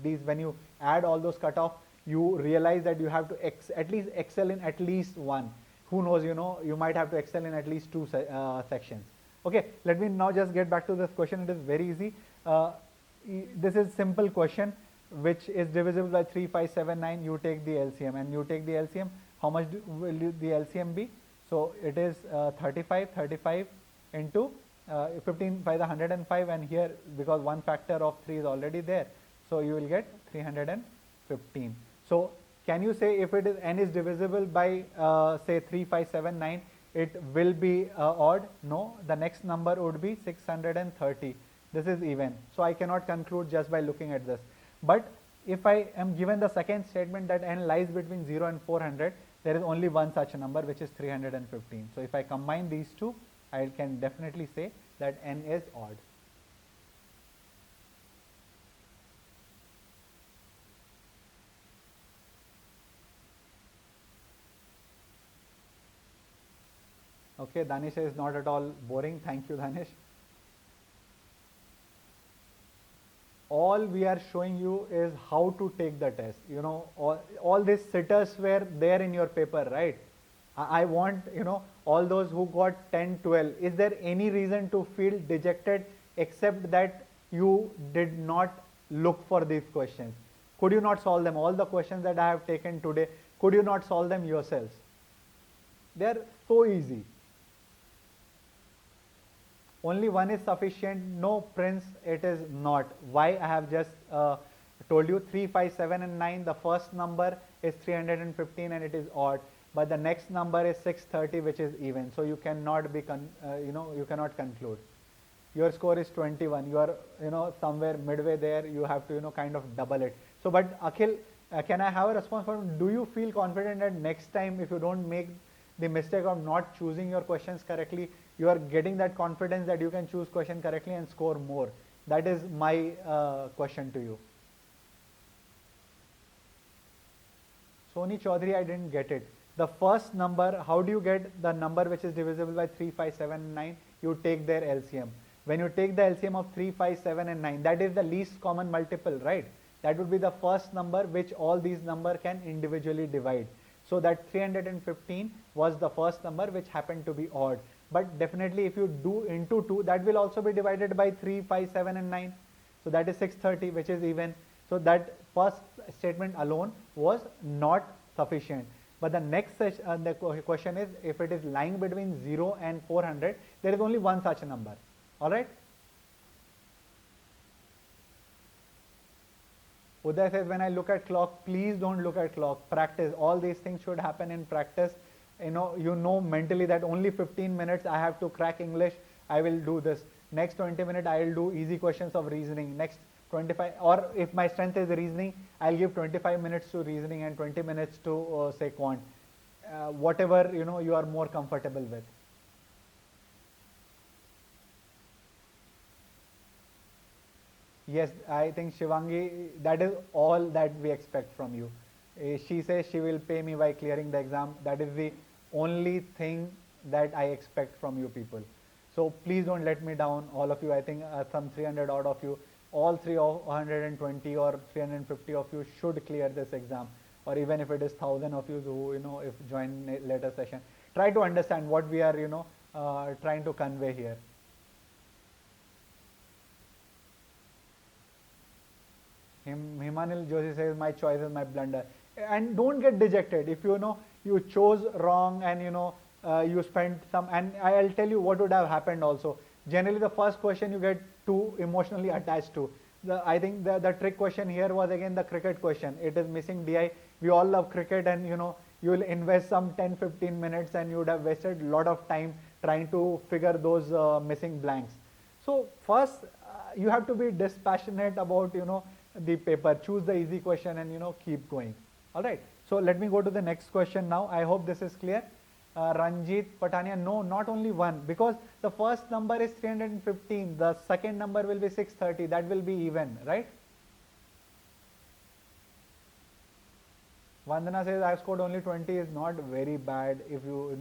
these. When you add all those cutoff, you realize that you have to at least excel in at least one. Who knows, you might have to excel in at least 2 sections. Okay, let me now just get back to this question. It is very easy. This is simple question which is divisible by 3, 5, 7, 9. You take the LCM, and you take the LCM. How much will the LCM be? So it is 35 into 15 by the 105, and here because one factor of 3 is already there, so you will get 315. So can you say if it is n is divisible by say 3, 5, 7, 9, it will be odd? No, the next number would be 630. This is even. So I cannot conclude just by looking at this. But if I am given the second statement that n lies between 0 and 400, there is only one such number, which is 315. So if I combine these two, I can definitely say that n is odd. Okay, Danish is not at all boring. Thank you, Danish. All we are showing you is how to take the test. All these sitters were there in your paper, right? I want, all those who got 10, 12. Is there any reason to feel dejected except that you did not look for these questions? Could you not solve them? All the questions that I have taken today, could you not solve them yourselves? They are so easy. Only one is sufficient. No, Prince, it is not. Why? I have just told you 3, 5, 7 and 9. The first number is 315 and it is odd. But the next number is 630, which is even. So you cannot be, you cannot conclude. Your score is 21. You are, somewhere midway there. You have to, kind of double it. So, but Akhil, can I have a response from you? Do you feel confident that next time, if you don't make the mistake of not choosing your questions correctly, you are getting that confidence that you can choose question correctly and score more? That is my question to you. Soni Chaudhary, I didn't get it. The first number, how do you get the number which is divisible by 3, 5, 7, 9? You take their LCM. When you take the LCM of 3, 5, 7 and 9, that is the least common multiple, right? That would be the first number which all these numbers can individually divide. So that 315 was the first number which happened to be odd. But definitely if you do into 2, that will also be divided by 3, 5, 7 and 9. So that is 630, which is even. So that first statement alone was not sufficient. But the next the question is, if it is lying between 0 and 400, there is only one such number. Alright? Uday says, when I look at clock, please don't look at clock. Practice. All these things should happen in practice. You know mentally that only 15 minutes I have to crack English. I will do this. Next 20 minutes I will do easy questions of reasoning. Next 25, or if my strength is reasoning, I'll give 25 minutes to reasoning and 20 minutes to say quant. Whatever you are more comfortable with. Yes, I think Shivangi, that is all that we expect from you. She says she will pay me by clearing the exam. That is the only thing that I expect from you people. So please don't let me down, all of you. I think some 300 odd of you, all 320 or 350 of you should clear this exam. Or even if it is 1,000 of you who, if join later session. Try to understand what we are, trying to convey here. Himanil Joshi says, my choice is my blunder. And don't get dejected if you chose wrong and you spent some, and I'll tell you what would have happened also. Generally the first question you get too emotionally attached to. I think the trick question here was again the cricket question. It is missing DI. We all love cricket, and you will invest some 10-15 minutes and you would have wasted a lot of time trying to figure those missing blanks. So first you have to be dispassionate about the paper. Choose the easy question and keep going. Alright, so let me go to the next question now. I hope this is clear. Ranjit Patania, no, not only one, because the first number is 315, the second number will be 630, that will be even, right? Vandana says, I've scored only 20 is not very bad if you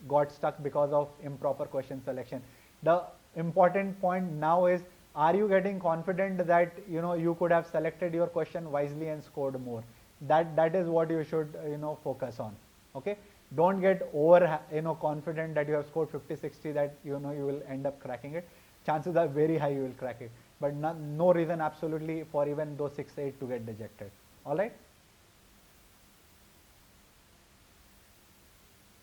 got stuck because of improper question selection. The important point now is, are you getting confident that you could have selected your question wisely and scored more? That is what you should focus on. Okay, don't get over confident that you have scored 50-60 that you will end up cracking it. Chances are very high you will crack it, but no reason absolutely for even those 6-8 to get dejected. All right.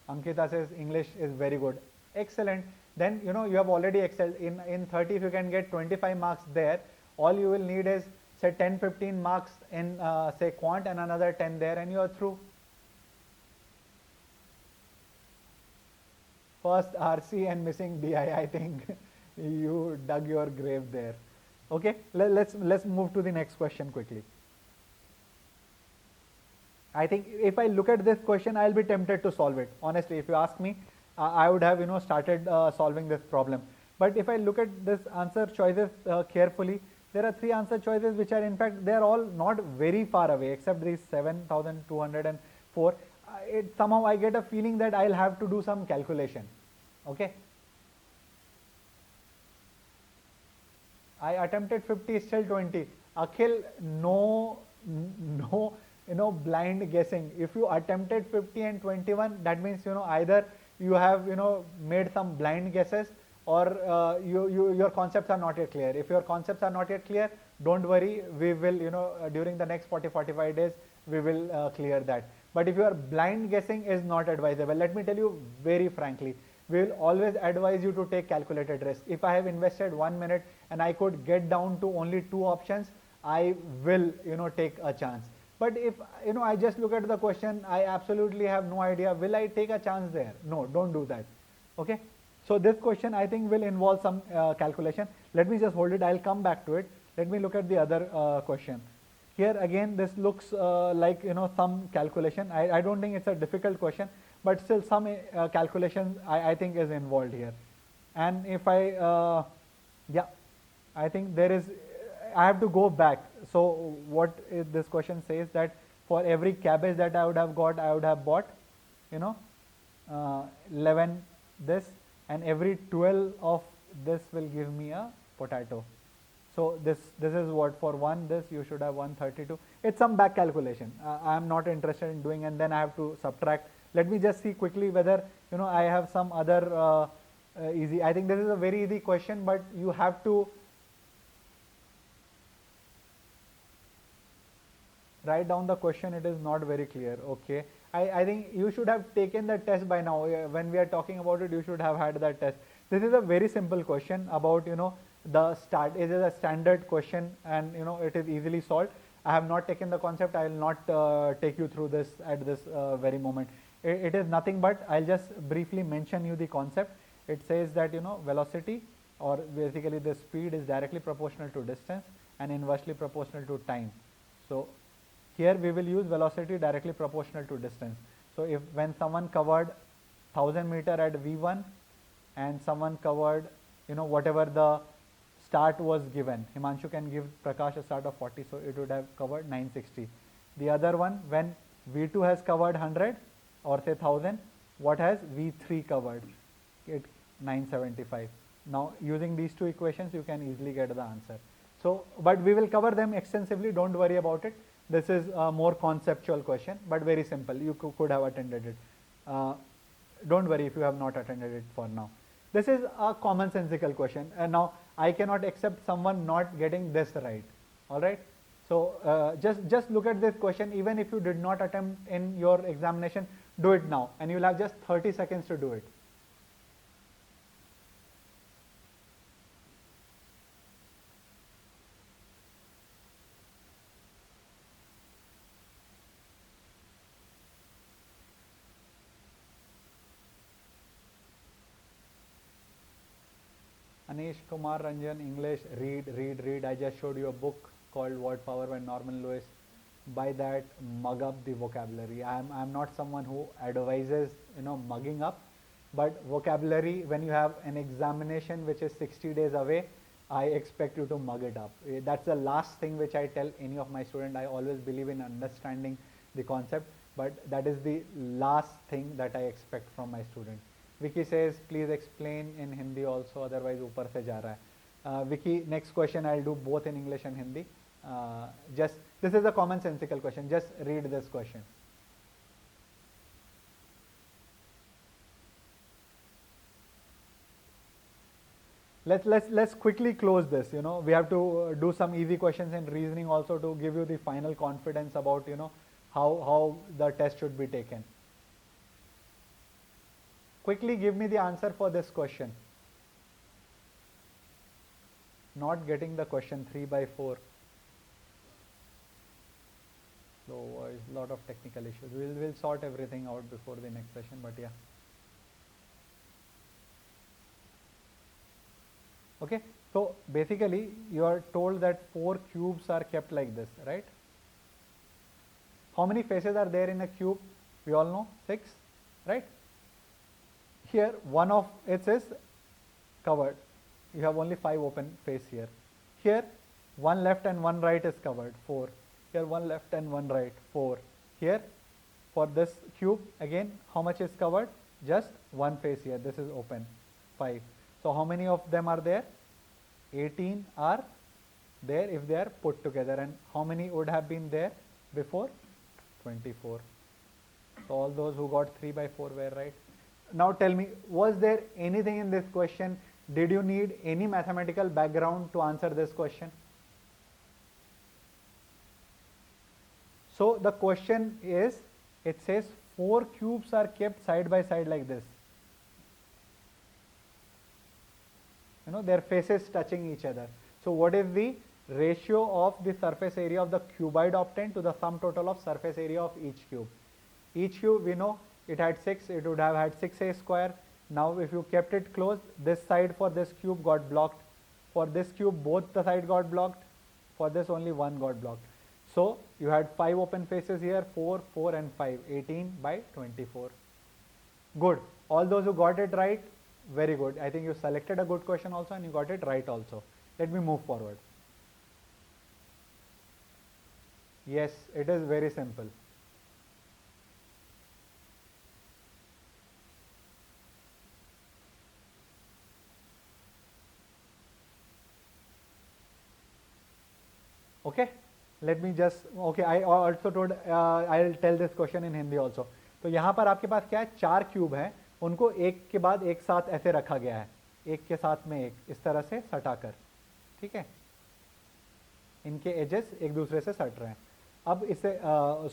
Ankita says English is very good. Excellent. Then you have already excelled in 30. If you can get 25 marks there, all you will need is say 10-15 marks in say quant and another 10 there, and you are through. First RC and missing DI. I think you dug your grave there. Okay, let's move to the next question quickly. I think if I look at this question, I'll be tempted to solve it. Honestly, if you ask me, I would have started solving this problem. But if I look at this answer choices carefully, there are 3 answer choices which are, in fact, they are all not very far away, except these 7,204. Somehow I get a feeling that I'll have to do some calculation. Okay. I attempted 50, still 20. Akhil, no, blind guessing. If you attempted 50 and 21, that means, either you have, made some blind guesses, or your concepts are not yet clear. If your concepts are not yet clear, don't worry, we will, during the next 40-45 days, we will clear that. But if you are blind guessing, is not advisable. Let me tell you very frankly, we will always advise you to take calculated risk. If I have invested 1 minute and I could get down to only 2 options, I will, take a chance. But if, I just look at the question, I absolutely have no idea, will I take a chance there? No, don't do that. Okay. So this question I think will involve some calculation. Let me just hold it. I'll come back to it. Let me look at the other question. Here again, this looks like, some calculation. I don't think it's a difficult question, but still some calculation I think is involved here. And if I, I think there is, I have to go back. So what this question says that for every cabbage that I would have got, I would have bought, 11 this, and every 12 of this will give me a potato. So this is what, for one this you should have 132. It's some back calculation. I am not interested in doing, and then I have to subtract. Let me just see quickly whether I have some other easy. I think this is a very easy question, but you have to write down the question. It is not very clear. Okay. I think you should have taken the test by now. When we are talking about it, you should have had that test. This is a very simple question about, the start. It is a standard question, and it is easily solved. I have not taken the concept. I will not take you through this at this very moment. It is nothing but, I'll just briefly mention you the concept. It says that, velocity, or basically the speed, is directly proportional to distance and inversely proportional to time. So here we will use velocity directly proportional to distance. So if when someone covered 1000 meter at V1 and someone covered, whatever the start was given, Himanshu can give Prakash a start of 40, so it would have covered 960. The other one, when V2 has covered 100 or say 1000, what has V3 covered? It 975. Now using these two equations, you can easily get the answer. So, but we will cover them extensively, don't worry about it. This is a more conceptual question, but very simple. You could have attended it. Don't worry if you have not attended it for now. This is a commonsensical question, and now I cannot accept someone not getting this right. All right. So just look at this question. Even if you did not attempt in your examination, do it now, and you'll have just 30 seconds to do it. Anish Kumar Ranjan, English, read. I just showed you a book called Word Power by Norman Lewis. By that, mug up the vocabulary. I'm not someone who advises, mugging up, but vocabulary, when you have an examination which is 60 days away, I expect you to mug it up. That's the last thing which I tell any of my students. I always believe in understanding the concept, but that is the last thing that I expect from my students. Vicky says, please explain in Hindi also, otherwise upar se ja raha hai. Vicky, next question I'll do both in English and Hindi. This is a commonsensical question. Just read this question. Let's quickly close this. We have to do some easy questions in reasoning also to give you the final confidence about how the test should be taken. Quickly give me the answer for this question. Not getting the question, 3 by 4. Slow voice, lot of technical issues. We'll sort everything out before the next session, but yeah. Okay, so basically you are told that 4 cubes are kept like this, right? How many faces are there in a cube? We all know 6, right? Here one of it is covered. You have only 5 open face here. Here 1 left and 1 right is covered, 4. Here 1 left and 1 right, 4. Here for this cube again, how much is covered? Just 1 face here. This is open, 5. So how many of them are there? 18 are there if they are put together. And how many would have been there before? 24. So all those who got 3 by 4 were right. Now tell me, was there anything in this question? Did you need any mathematical background to answer this question? So the question is, it says 4 cubes are kept side by side like this. You know, their faces touching each other. So what is the ratio of the surface area of the cuboid obtained to the sum total of surface area of each cube? Each cube, we know it had 6, it would have had 6a square. Now if you kept it closed, this side for this cube got blocked. For this cube, both the side got blocked. For this, only one got blocked. So you had 5 open faces here, 4, 4 and 5, 18 by 24. Good. All those who got it right, very good. I think you selected a good question also and you got it right also. Let me move forward. Yes, it is very simple. Okay, let me just, okay, I also told, I'll tell this question in Hindi also. तो यहाँ पर आपके पास क्या है, 4 cube हैं, उनको एक के बाद एक साथ ऐसे रखा गया है, एक के साथ में एक, इस तरह से सटाकर, ठीक है, इनके एजेस एक दूसरे से सट रहे हैं. अब इसे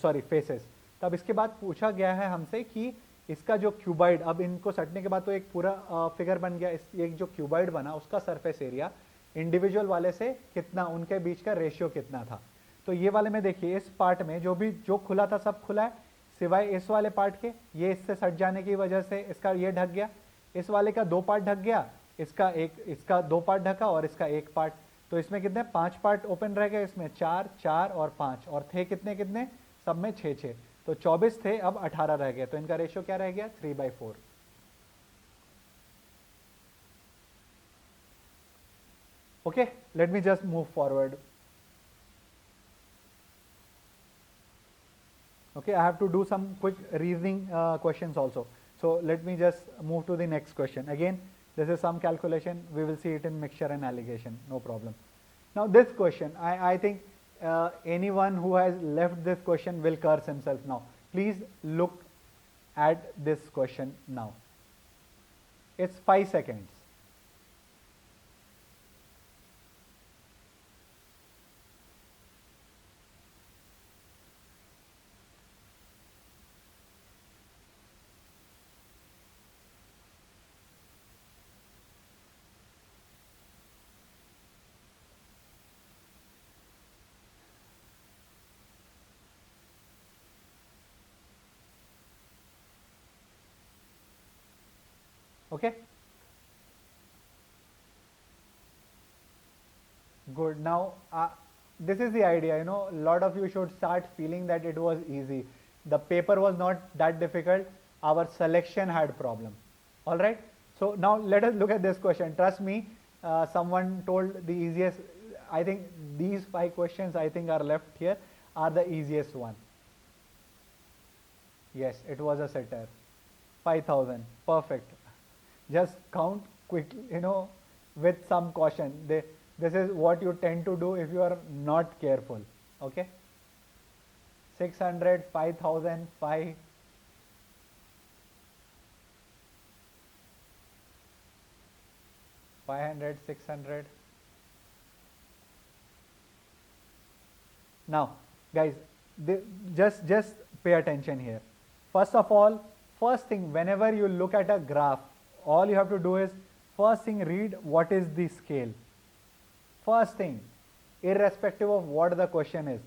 सॉरी फेसेस, तब इसके बाद पूछा गया है हमसे कि इसका जो क्यूबाइड, अब इनको सटने के बाद तो एक पूरा फिगर बन गया, एक जो क्यूबाइड बना उसका सरफेस एरिया इंडिविजुअल वाले से कितना, उनके बीच का रेशियो कितना था. तो ये वाले में देखिए, इस पार्ट में जो खुला था सब खुला है, सिवाय इस वाले पार्ट के, ये इससे सट जाने की वजह से इसका ये ढक गया, इस वाले का 2 पार्ट ढक गया, इसका 2 पार्ट ढका और इसका 1 पार्ट. तो इसमें कितने 5 पार्ट ओपन रह गए, इसमें 4, 4 और 5, और थे कितने सब में 6, 6, तो 24 थे, अब 18 रह गए. तो इनका रेशियो क्या रह गया, 3/4. Okay, let me just move forward. Okay, I have to do some quick reasoning questions also. So let me just move to the next question. Again, this is some calculation. We will see it in mixture and alligation. No problem. Now this question, I think anyone who has left this question will curse himself now. Please look at this question now. It's 5 seconds. Okay, good. Now this is the idea, you know, a lot of you should start feeling that it was easy. The paper was not that difficult, our selection had problem. All right, so now let us look at this question. Trust me, someone told the easiest. I think these 5 questions I think are left here are the easiest one. Yes, it was a satire. 5,000, perfect. Just count quickly, you know, with some caution. This is what you tend to do if you are not careful. Okay, 600, 5,000, 5, 500, 600. Now guys, just pay attention here. First of all, first thing, whenever you look at a graph, all you have to do is, first thing, read what is the scale. First thing, irrespective of what the question is,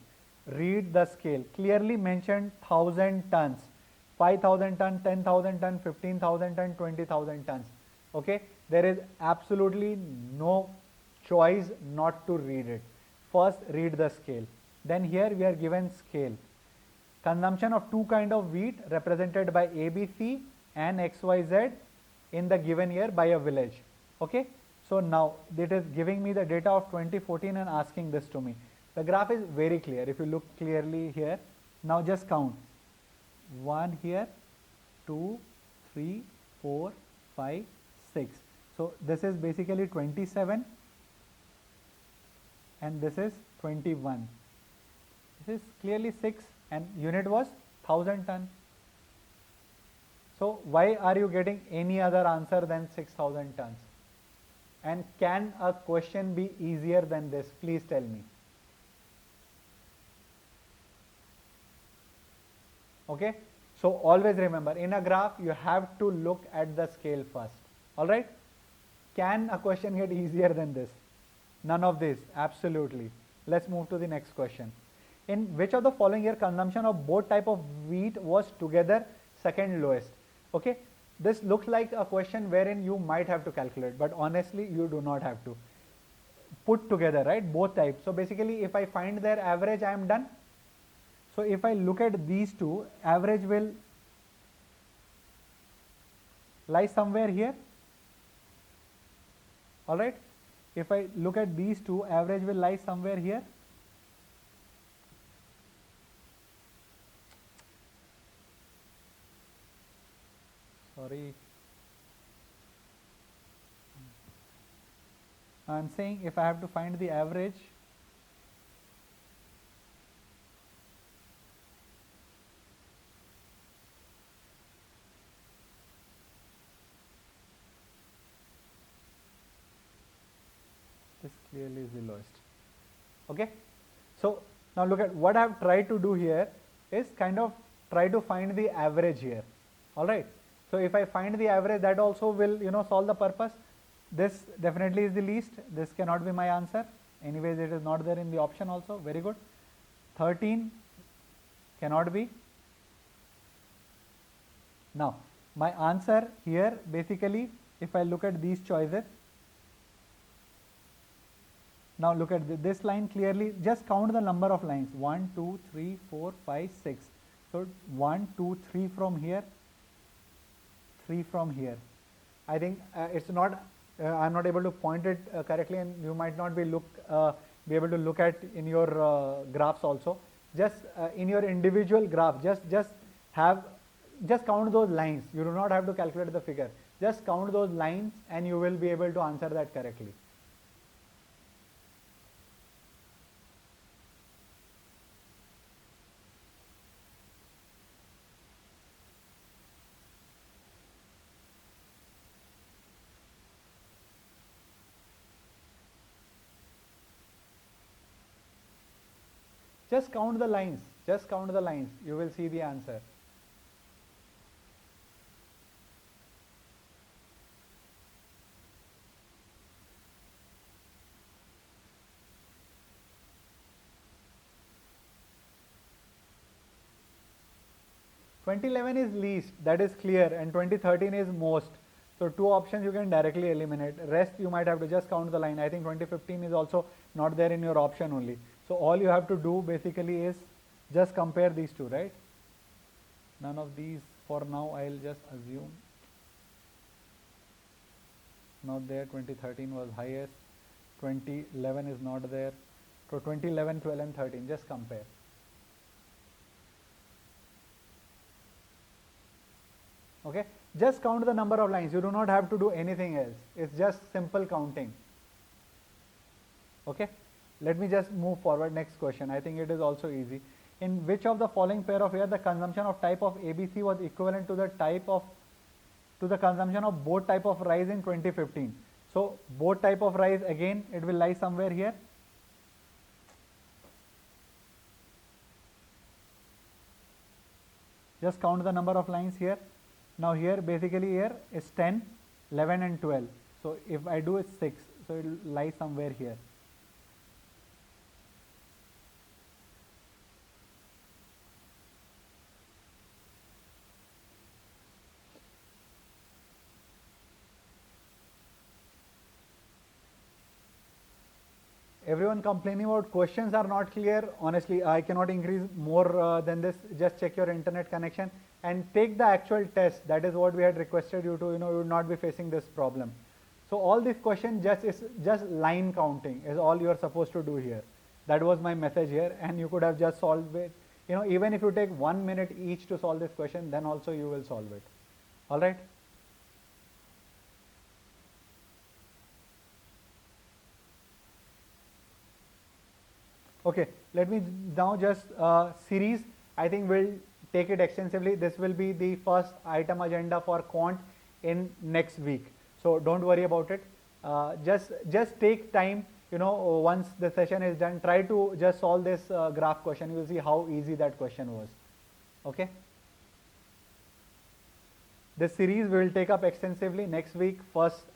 read the scale. Clearly mentioned 1,000 tons, 5,000 tons, 10,000 tons, 15,000 tons, 20,000 tons. Okay, there is absolutely no choice not to read it. First, read the scale. Then here we are given scale. Consumption of 2 kind of wheat represented by ABC and XYZ in the given year by a village. Okay, so now it is giving me the data of 2014 and asking this to me. The graph is very clear. If you look clearly here, now just count 1 here, 2, 3, 4, 5, 6. So this is basically 27 and this is 21. This is clearly 6 and unit was 1,000 ton. So why are you getting any other answer than 6,000 tons? And can a question be easier than this? Please tell me. Okay, so always remember, in a graph you have to look at the scale first. All right, can a question get easier than this? None of this, absolutely. Let's move to the next question. In which of the following year consumption of both type of wheat was together second lowest? Okay, this looks like a question wherein you might have to calculate, but honestly you do not have to. Put together, right, both types. So basically if I find their average, I am done. So if I look at these two, average will lie somewhere here. All right, if I look at these two, average will lie somewhere here. Sorry, I am saying if I have to find the average, this clearly is the lowest. Okay, so now look at what I have tried to do here is kind of try to find the average here. All right, so if I find the average, that also will solve the purpose. This definitely is the least. This cannot be my answer. Anyways, it is not there in the option also. Very good. 13 cannot be. Now my answer here basically, if I look at these choices, now look at this line clearly, just count the number of lines, 1, 2, 3, 4, 5, 6. So 1, 2, 3 from here, 3 from here. I think it's not, I'm not able to point it correctly, and you might not be able to look at in your graphs also. Just in your individual graph, just count those lines. You do not have to calculate the figure. Just count those lines and you will be able to answer that correctly. Just count the lines, you will see the answer. (2011) is least, that is clear, and 2013 is most. So 2 options you can directly eliminate. Rest you might have to just count the line. I think 2015 is also not there in your option only. So all you have to do basically is just compare these two, right? None of these for now, I'll just assume. Not there. 2013 was highest. 2011 is not there. So 2011, 12 and 13, just compare. Okay, just count the number of lines. You do not have to do anything else. It's just simple counting. Okay, let me just move forward. Next question. I think it is also easy. In which of the following pair of air the consumption of type of ABC was equivalent to the consumption of both type of rice in 2015? So both type of rice, again it will lie somewhere here. Just count the number of lines here. Now here basically here is 10, 11 and 12. So if I do it 6, so it will lie somewhere here. Everyone complaining about questions are not clear. Honestly, I cannot increase more than this. Just check your internet connection and take the actual test. That is what we had requested you to, you would not be facing this problem. So all these questions just line counting is all you are supposed to do here. That was my message here, and you could have just solved it. Even if you take 1 minute each to solve this question, then also you will solve it. All right. Okay, let me now just series. I think we'll take it extensively. This will be the first item agenda for quant in next week. So don't worry about it. Just take time. Once the session is done, try to just solve this graph question. You will see how easy that question was. Okay. This series we will take up extensively next week.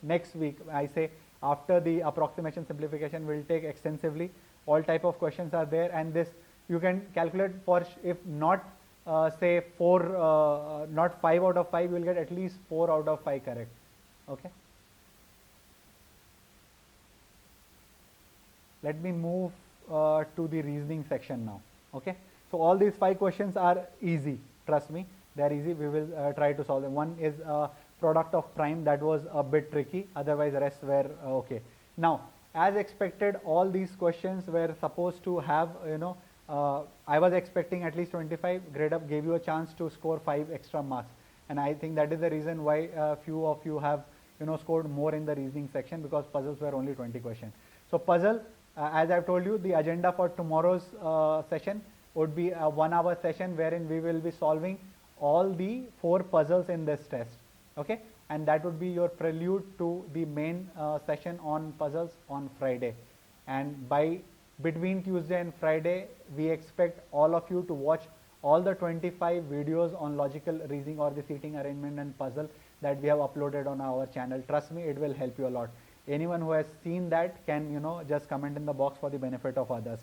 Next week, I say after the approximation simplification, we will take extensively. All type of questions are there, and this you can calculate for, if not say 4, not 5 out of 5, you will get at least 4 out of 5 correct. Okay. Let me move to the reasoning section now. Okay. So all these 5 questions are easy. Trust me, they are easy. We will try to solve them. One is product of prime, that was a bit tricky. Otherwise, the rest were okay. Now, as expected, all these questions were supposed to have, I was expecting at least 25. Gradeup gave you a chance to score 5 extra marks, and I think that is the reason why few of you have scored more in the reasoning section, because puzzles were only 20 questions. So puzzle, as I've told you, the agenda for tomorrow's session would be a 1-hour session wherein we will be solving all the 4 puzzles in this test. Okay, and that would be your prelude to the main session on puzzles on Friday. And between Tuesday and Friday, we expect all of you to watch all the 25 videos on logical reasoning or the seating arrangement and puzzle that we have uploaded on our channel. Trust me, it will help you a lot. Anyone who has seen that can just comment in the box for the benefit of others.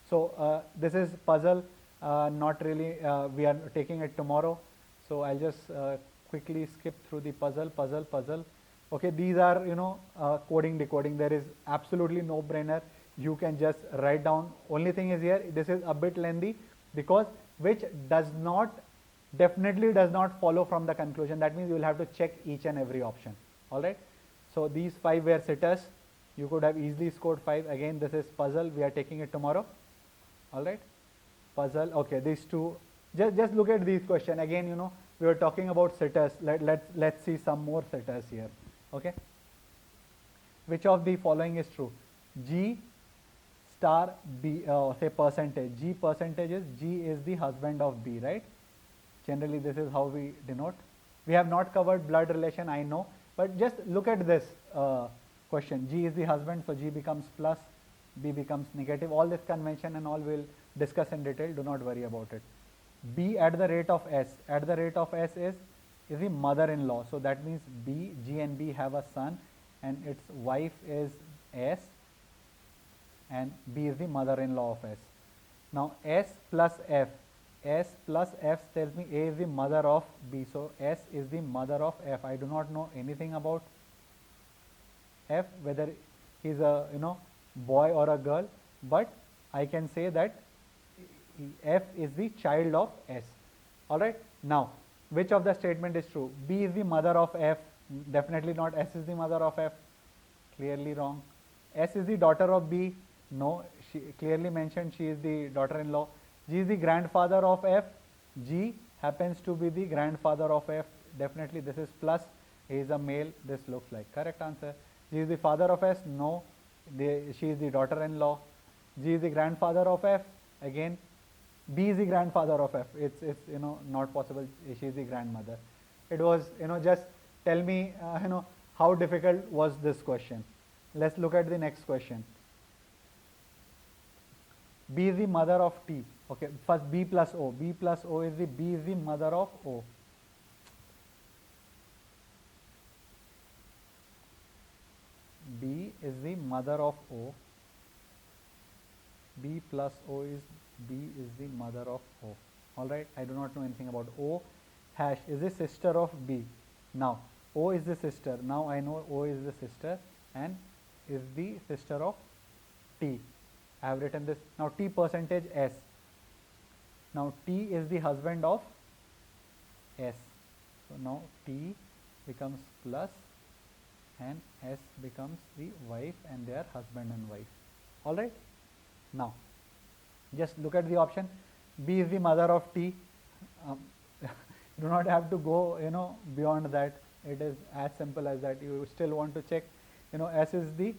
So this is puzzle, not really, we are taking it tomorrow. So I'll just quickly skip through the puzzle. Okay, these are coding, decoding. There is absolutely no brainer. You can just write down. Only thing is here, this is a bit lengthy, because which definitely does not follow from the conclusion. That means you will have to check each and every option. All right. So these 5 were sitters. You could have easily scored 5. Again, this is puzzle. We are taking it tomorrow. All right. Puzzle. Okay, these 2. Just look at these questions. Again, we were talking about sitters. Let's see some more sitters here. Okay. Which of the following is true? G star B, say percentage. G percentage is, G is the husband of B, right? Generally, this is how we denote. We have not covered blood relation, I know. But just look at this question. G is the husband, so G becomes plus, B becomes negative. All this convention and all we'll discuss in detail. Do not worry about it. B at the rate of S. At the rate of S is the mother-in-law. So that means B, G and B have a son, and its wife is S, and B is the mother-in-law of S. Now S plus F. S plus F tells me A is the mother of B. So S is the mother of F. I do not know anything about F, whether he's a boy or a girl, but I can say that F is the child of S. All right. Now, which of the statement is true? B is the mother of F. Definitely not. S is the mother of F. Clearly wrong. S is the daughter of B. No, she clearly mentioned she is the daughter-in-law. G is the grandfather of F. G happens to be the grandfather of F. Definitely this is plus. He is a male. This looks like correct answer. G is the father of S. No, she is the daughter-in-law. G is the grandfather of F. Again, B is the grandfather of F. It's not possible. She is the grandmother. It was just tell me how difficult was this question. Let's look at the next question. B is the mother of T. Okay, first B plus O. B plus O is the B is the mother of O. B is the mother of O. B plus O is B is the mother of O. All right, I do not know anything about O. Hash is the sister of B. Now O is the sister. Now I know O is the sister and is the sister of T. I have written this. Now T percentage S. Now T is the husband of S. So now T becomes plus and S becomes the wife, and they are husband and wife. All right. Now just look at the option. B is the mother of T. Do not have to go beyond that. It is as simple as that. You still want to check. S is the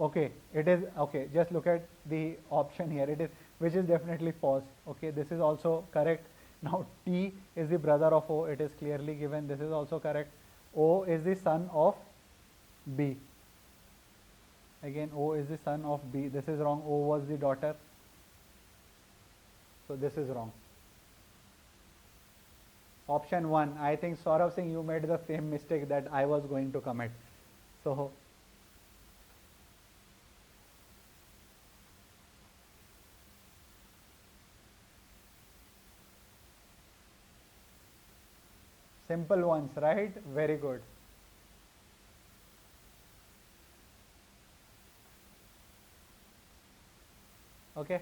okay, it is okay. Just look at the option here. It is, which is definitely false. Okay, this is also correct. Now T is the brother of O. It is clearly given. This is also correct. O is the son of B. Again, O is the son of B. This is wrong. O was the daughter. So this is wrong. Option 1, I think Saurav Singh, you made the same mistake that I was going to commit. So simple ones, right? Very good. Okay,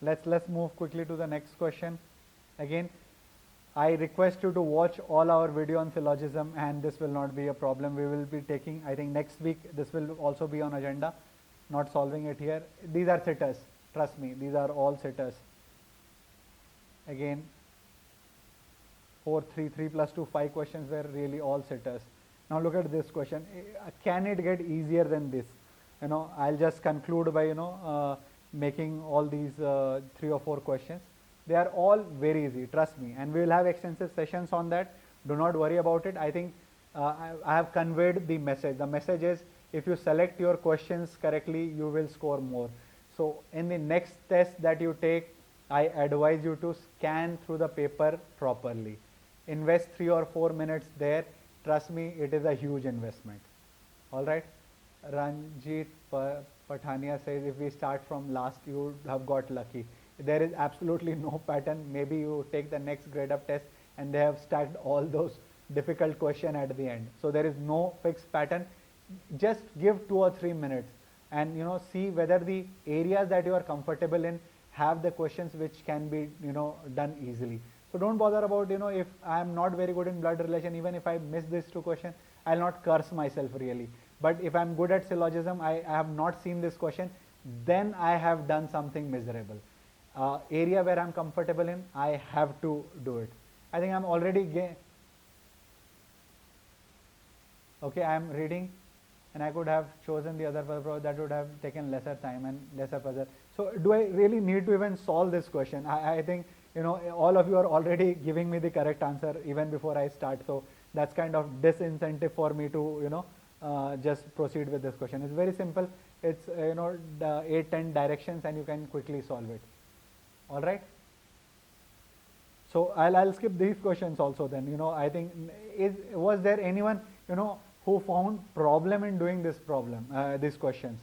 let's move quickly to the next question. Again, I request you to watch all our video on syllogism, and this will not be a problem. We will be taking, I think next week this will also be on agenda, not solving it here. These are sitters, trust me, these are all sitters. Again, 4, 3, 3 plus 2, 5 questions were really all sitters. Now look at this question. Can it get easier than this? I'll just conclude by, making all these 3 or 4 questions. They are all very easy, trust me, and we will have extensive sessions on that. Do not worry about it. I think I have conveyed the message. The message is, if you select your questions correctly, you will score more. So in the next test that you take, I advise you to scan through the paper properly. Invest 3 or 4 minutes there. Trust me, it is a huge investment. All right. Ranjit Pathania says, if we start from last, you have got lucky. There is absolutely no pattern. Maybe you take the next Gradeup test and they have stacked all those difficult questions at the end. So there is no fixed pattern. Just give 2 or 3 minutes and see whether the areas that you are comfortable in have the questions which can be done easily. So don't bother about if I am not very good in blood relation, even if I miss these 2 questions, I'll not curse myself really. But if I'm good at syllogism, I have not seen this question, then I have done something miserable. Area where I'm comfortable in, I have to do it. I think I'm already okay, I'm reading, and I could have chosen the other puzzle. That would have taken lesser time and lesser puzzle. So do I really need to even solve this question? I think all of you are already giving me the correct answer even before I start. So that's kind of disincentive for me to just proceed with this question. It's very simple. It's the 8-10 directions, and you can quickly solve it. All right. So I'll skip these questions also. Then I think was there anyone who found problem in doing this problem these questions?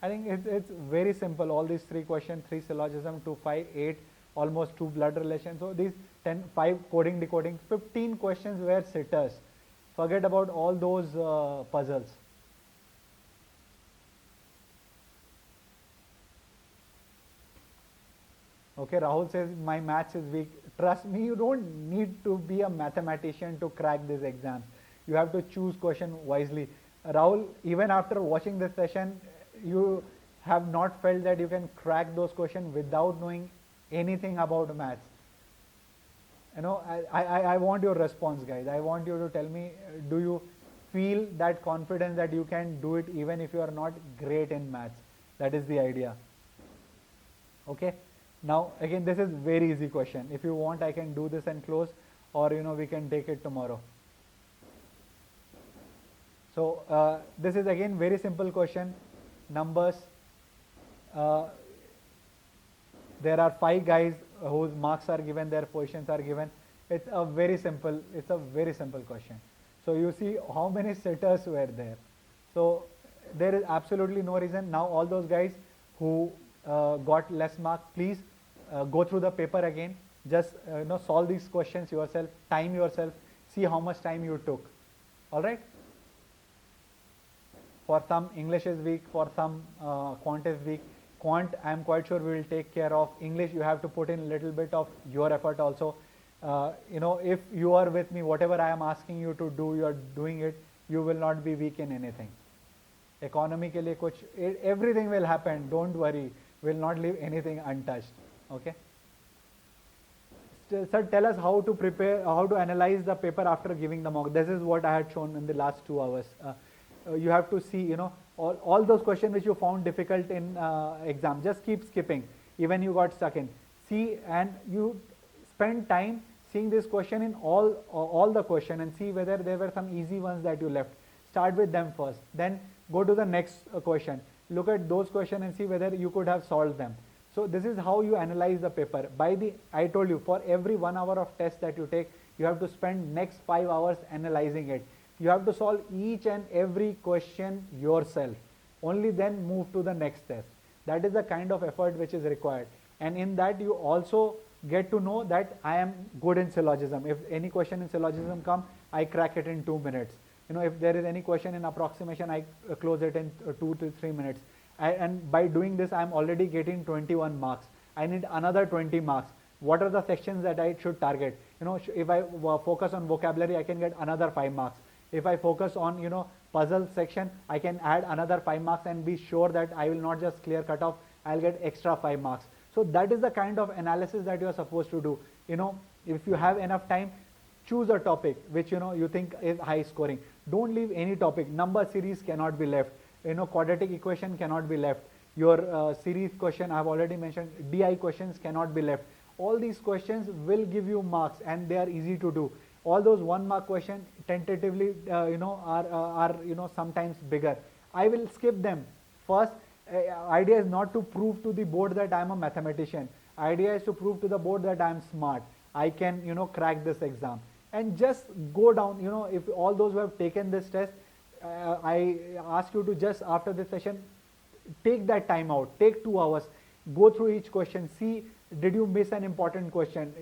I think it's very simple. All these 3 questions, 3 syllogism, 2, 5, 8, almost 2 blood relations. So these 10, 5 coding, decoding, 15 questions were sitters. Forget about all those puzzles. Okay, Rahul says my maths is weak. Trust me, you don't need to be a mathematician to crack this exam. You have to choose question wisely. Rahul, even after watching this session, you have not felt that you can crack those questions without knowing anything about maths. I want your response, guys. I want you to tell me, do you feel that confidence that you can do it even if you are not great in maths? That is the idea. Okay. Now again, this is very easy question. If you want, I can do this and close, or we can take it tomorrow. So this is again very simple question. Numbers. There are 5 guys whose marks are given, their positions are given. It's a very simple question. So you see how many sitters were there. So there is absolutely no reason. Now all those guys who got less mark, please go through the paper again. Just solve these questions yourself, time yourself, see how much time you took. All right. For some, English is weak. For some, quant is weak. Quant, I am quite sure we will take care of. English, you have to put in a little bit of your effort also. If you are with me, whatever I am asking you to do, you are doing it. You will not be weak in anything. Economy ke liye kuch, everything will happen. Don't worry. Will not leave anything untouched. Okay. Sir, tell us how to prepare, how to analyze the paper after giving the mock. This is what I had shown in the last 2 hours. You have to see, all those questions which you found difficult in exam. Just keep skipping. Even you got stuck in. See, and you spend time seeing this question in all the question and see whether there were some easy ones that you left. Start with them first. Then go to the next question. Look at those questions and see whether you could have solved them. So this is how you analyze the paper. I told you, for every 1 hour of test that you take, you have to spend next 5 hours analyzing it. You have to solve each and every question yourself. Only then move to the next test. That is the kind of effort which is required. And in that you also get to know that I am good in syllogism. If any question in syllogism come, I crack it in 2 minutes. If there is any question in approximation, I close it in 2 to 3 minutes. And by doing this, I am already getting 21 marks. I need another 20 marks. What are the sections that I should target? If I focus on vocabulary, I can get another 5 marks. If I focus on, puzzle section, I can add another 5 marks and be sure that I will not just clear cutoff, I'll get extra 5 marks. So that is the kind of analysis that you are supposed to do. If you have enough time, choose a topic which you think is high scoring. Don't leave any topic. Number series cannot be left. Quadratic equation cannot be left. Your series question, I have already mentioned, DI questions cannot be left. All these questions will give you marks and they are easy to do. All those 1 mark questions tentatively are sometimes bigger. I will skip them. First, idea is not to prove to the board that I am a mathematician. Idea is to prove to the board that I am smart. I can crack this exam. And just go down, if all those who have taken this test, I ask you to just after this session, take that time out, take 2 hours, go through each question, see did you miss an important question,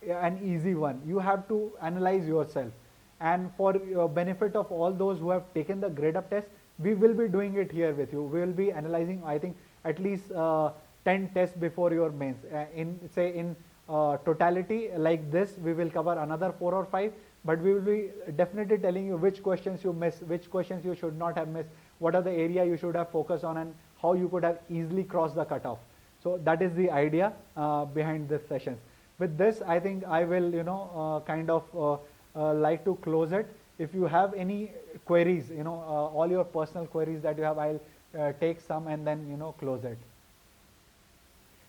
an easy one. You have to analyze yourself. And for benefit of all those who have taken the Gradeup test, we will be doing it here with you. We will be analyzing, I think, at least 10 tests before your mains. In totality like this, we will cover another 4 or 5, but we will be definitely telling you which questions you missed, which questions you should not have missed, what are the area you should have focused on, and how you could have easily crossed the cutoff. So that is the idea behind this session. With this, I think I will, like to close it. If you have any queries, all your personal queries that you have, I'll take some and then, close it.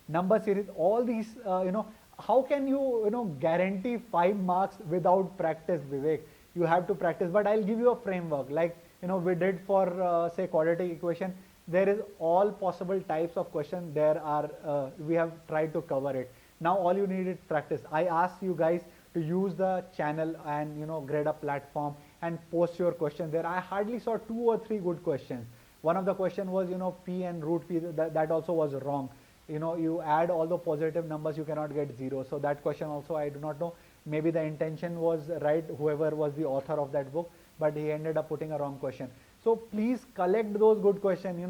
Number series, all these, how can you, guarantee 5 marks without practice, Vivek? You have to practice, but I'll give you a framework like, we did for, say, quadratic equation. There is all possible types of questions there are, we have tried to cover it. Now all you need is practice. I asked you guys to use the channel and Gradeup platform and post your questions there. I hardly saw 2 or 3 good questions. One of the question was p and root p, that also was wrong. You add all the positive numbers, you cannot get 0. So that question also I do not know. Maybe the intention was right, whoever was the author of that book, but he ended up putting a wrong question. So please collect those good questions,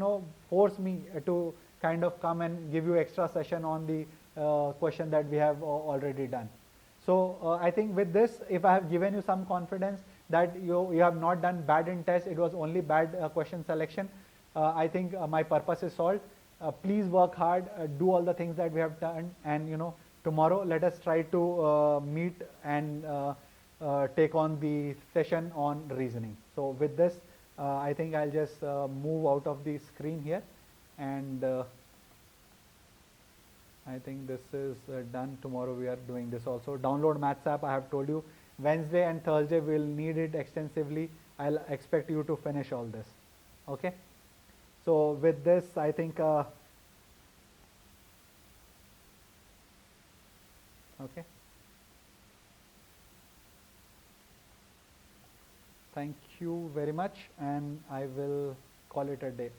force me to kind of come and give you extra session on the question that we have already done. So I think with this, if I have given you some confidence that you have not done bad in test, it was only bad question selection, I think my purpose is solved. Please work hard, do all the things that we have done, and tomorrow let us try to meet and take on the session on reasoning. So with this, I think I'll just move out of the screen here, and I think this is done. Tomorrow we are doing this also. Download Maths app, I have told you. Wednesday and Thursday we'll need it extensively. I'll expect you to finish all this. Okay. So with this, I think, okay. Thank you very much, and I will call it a day.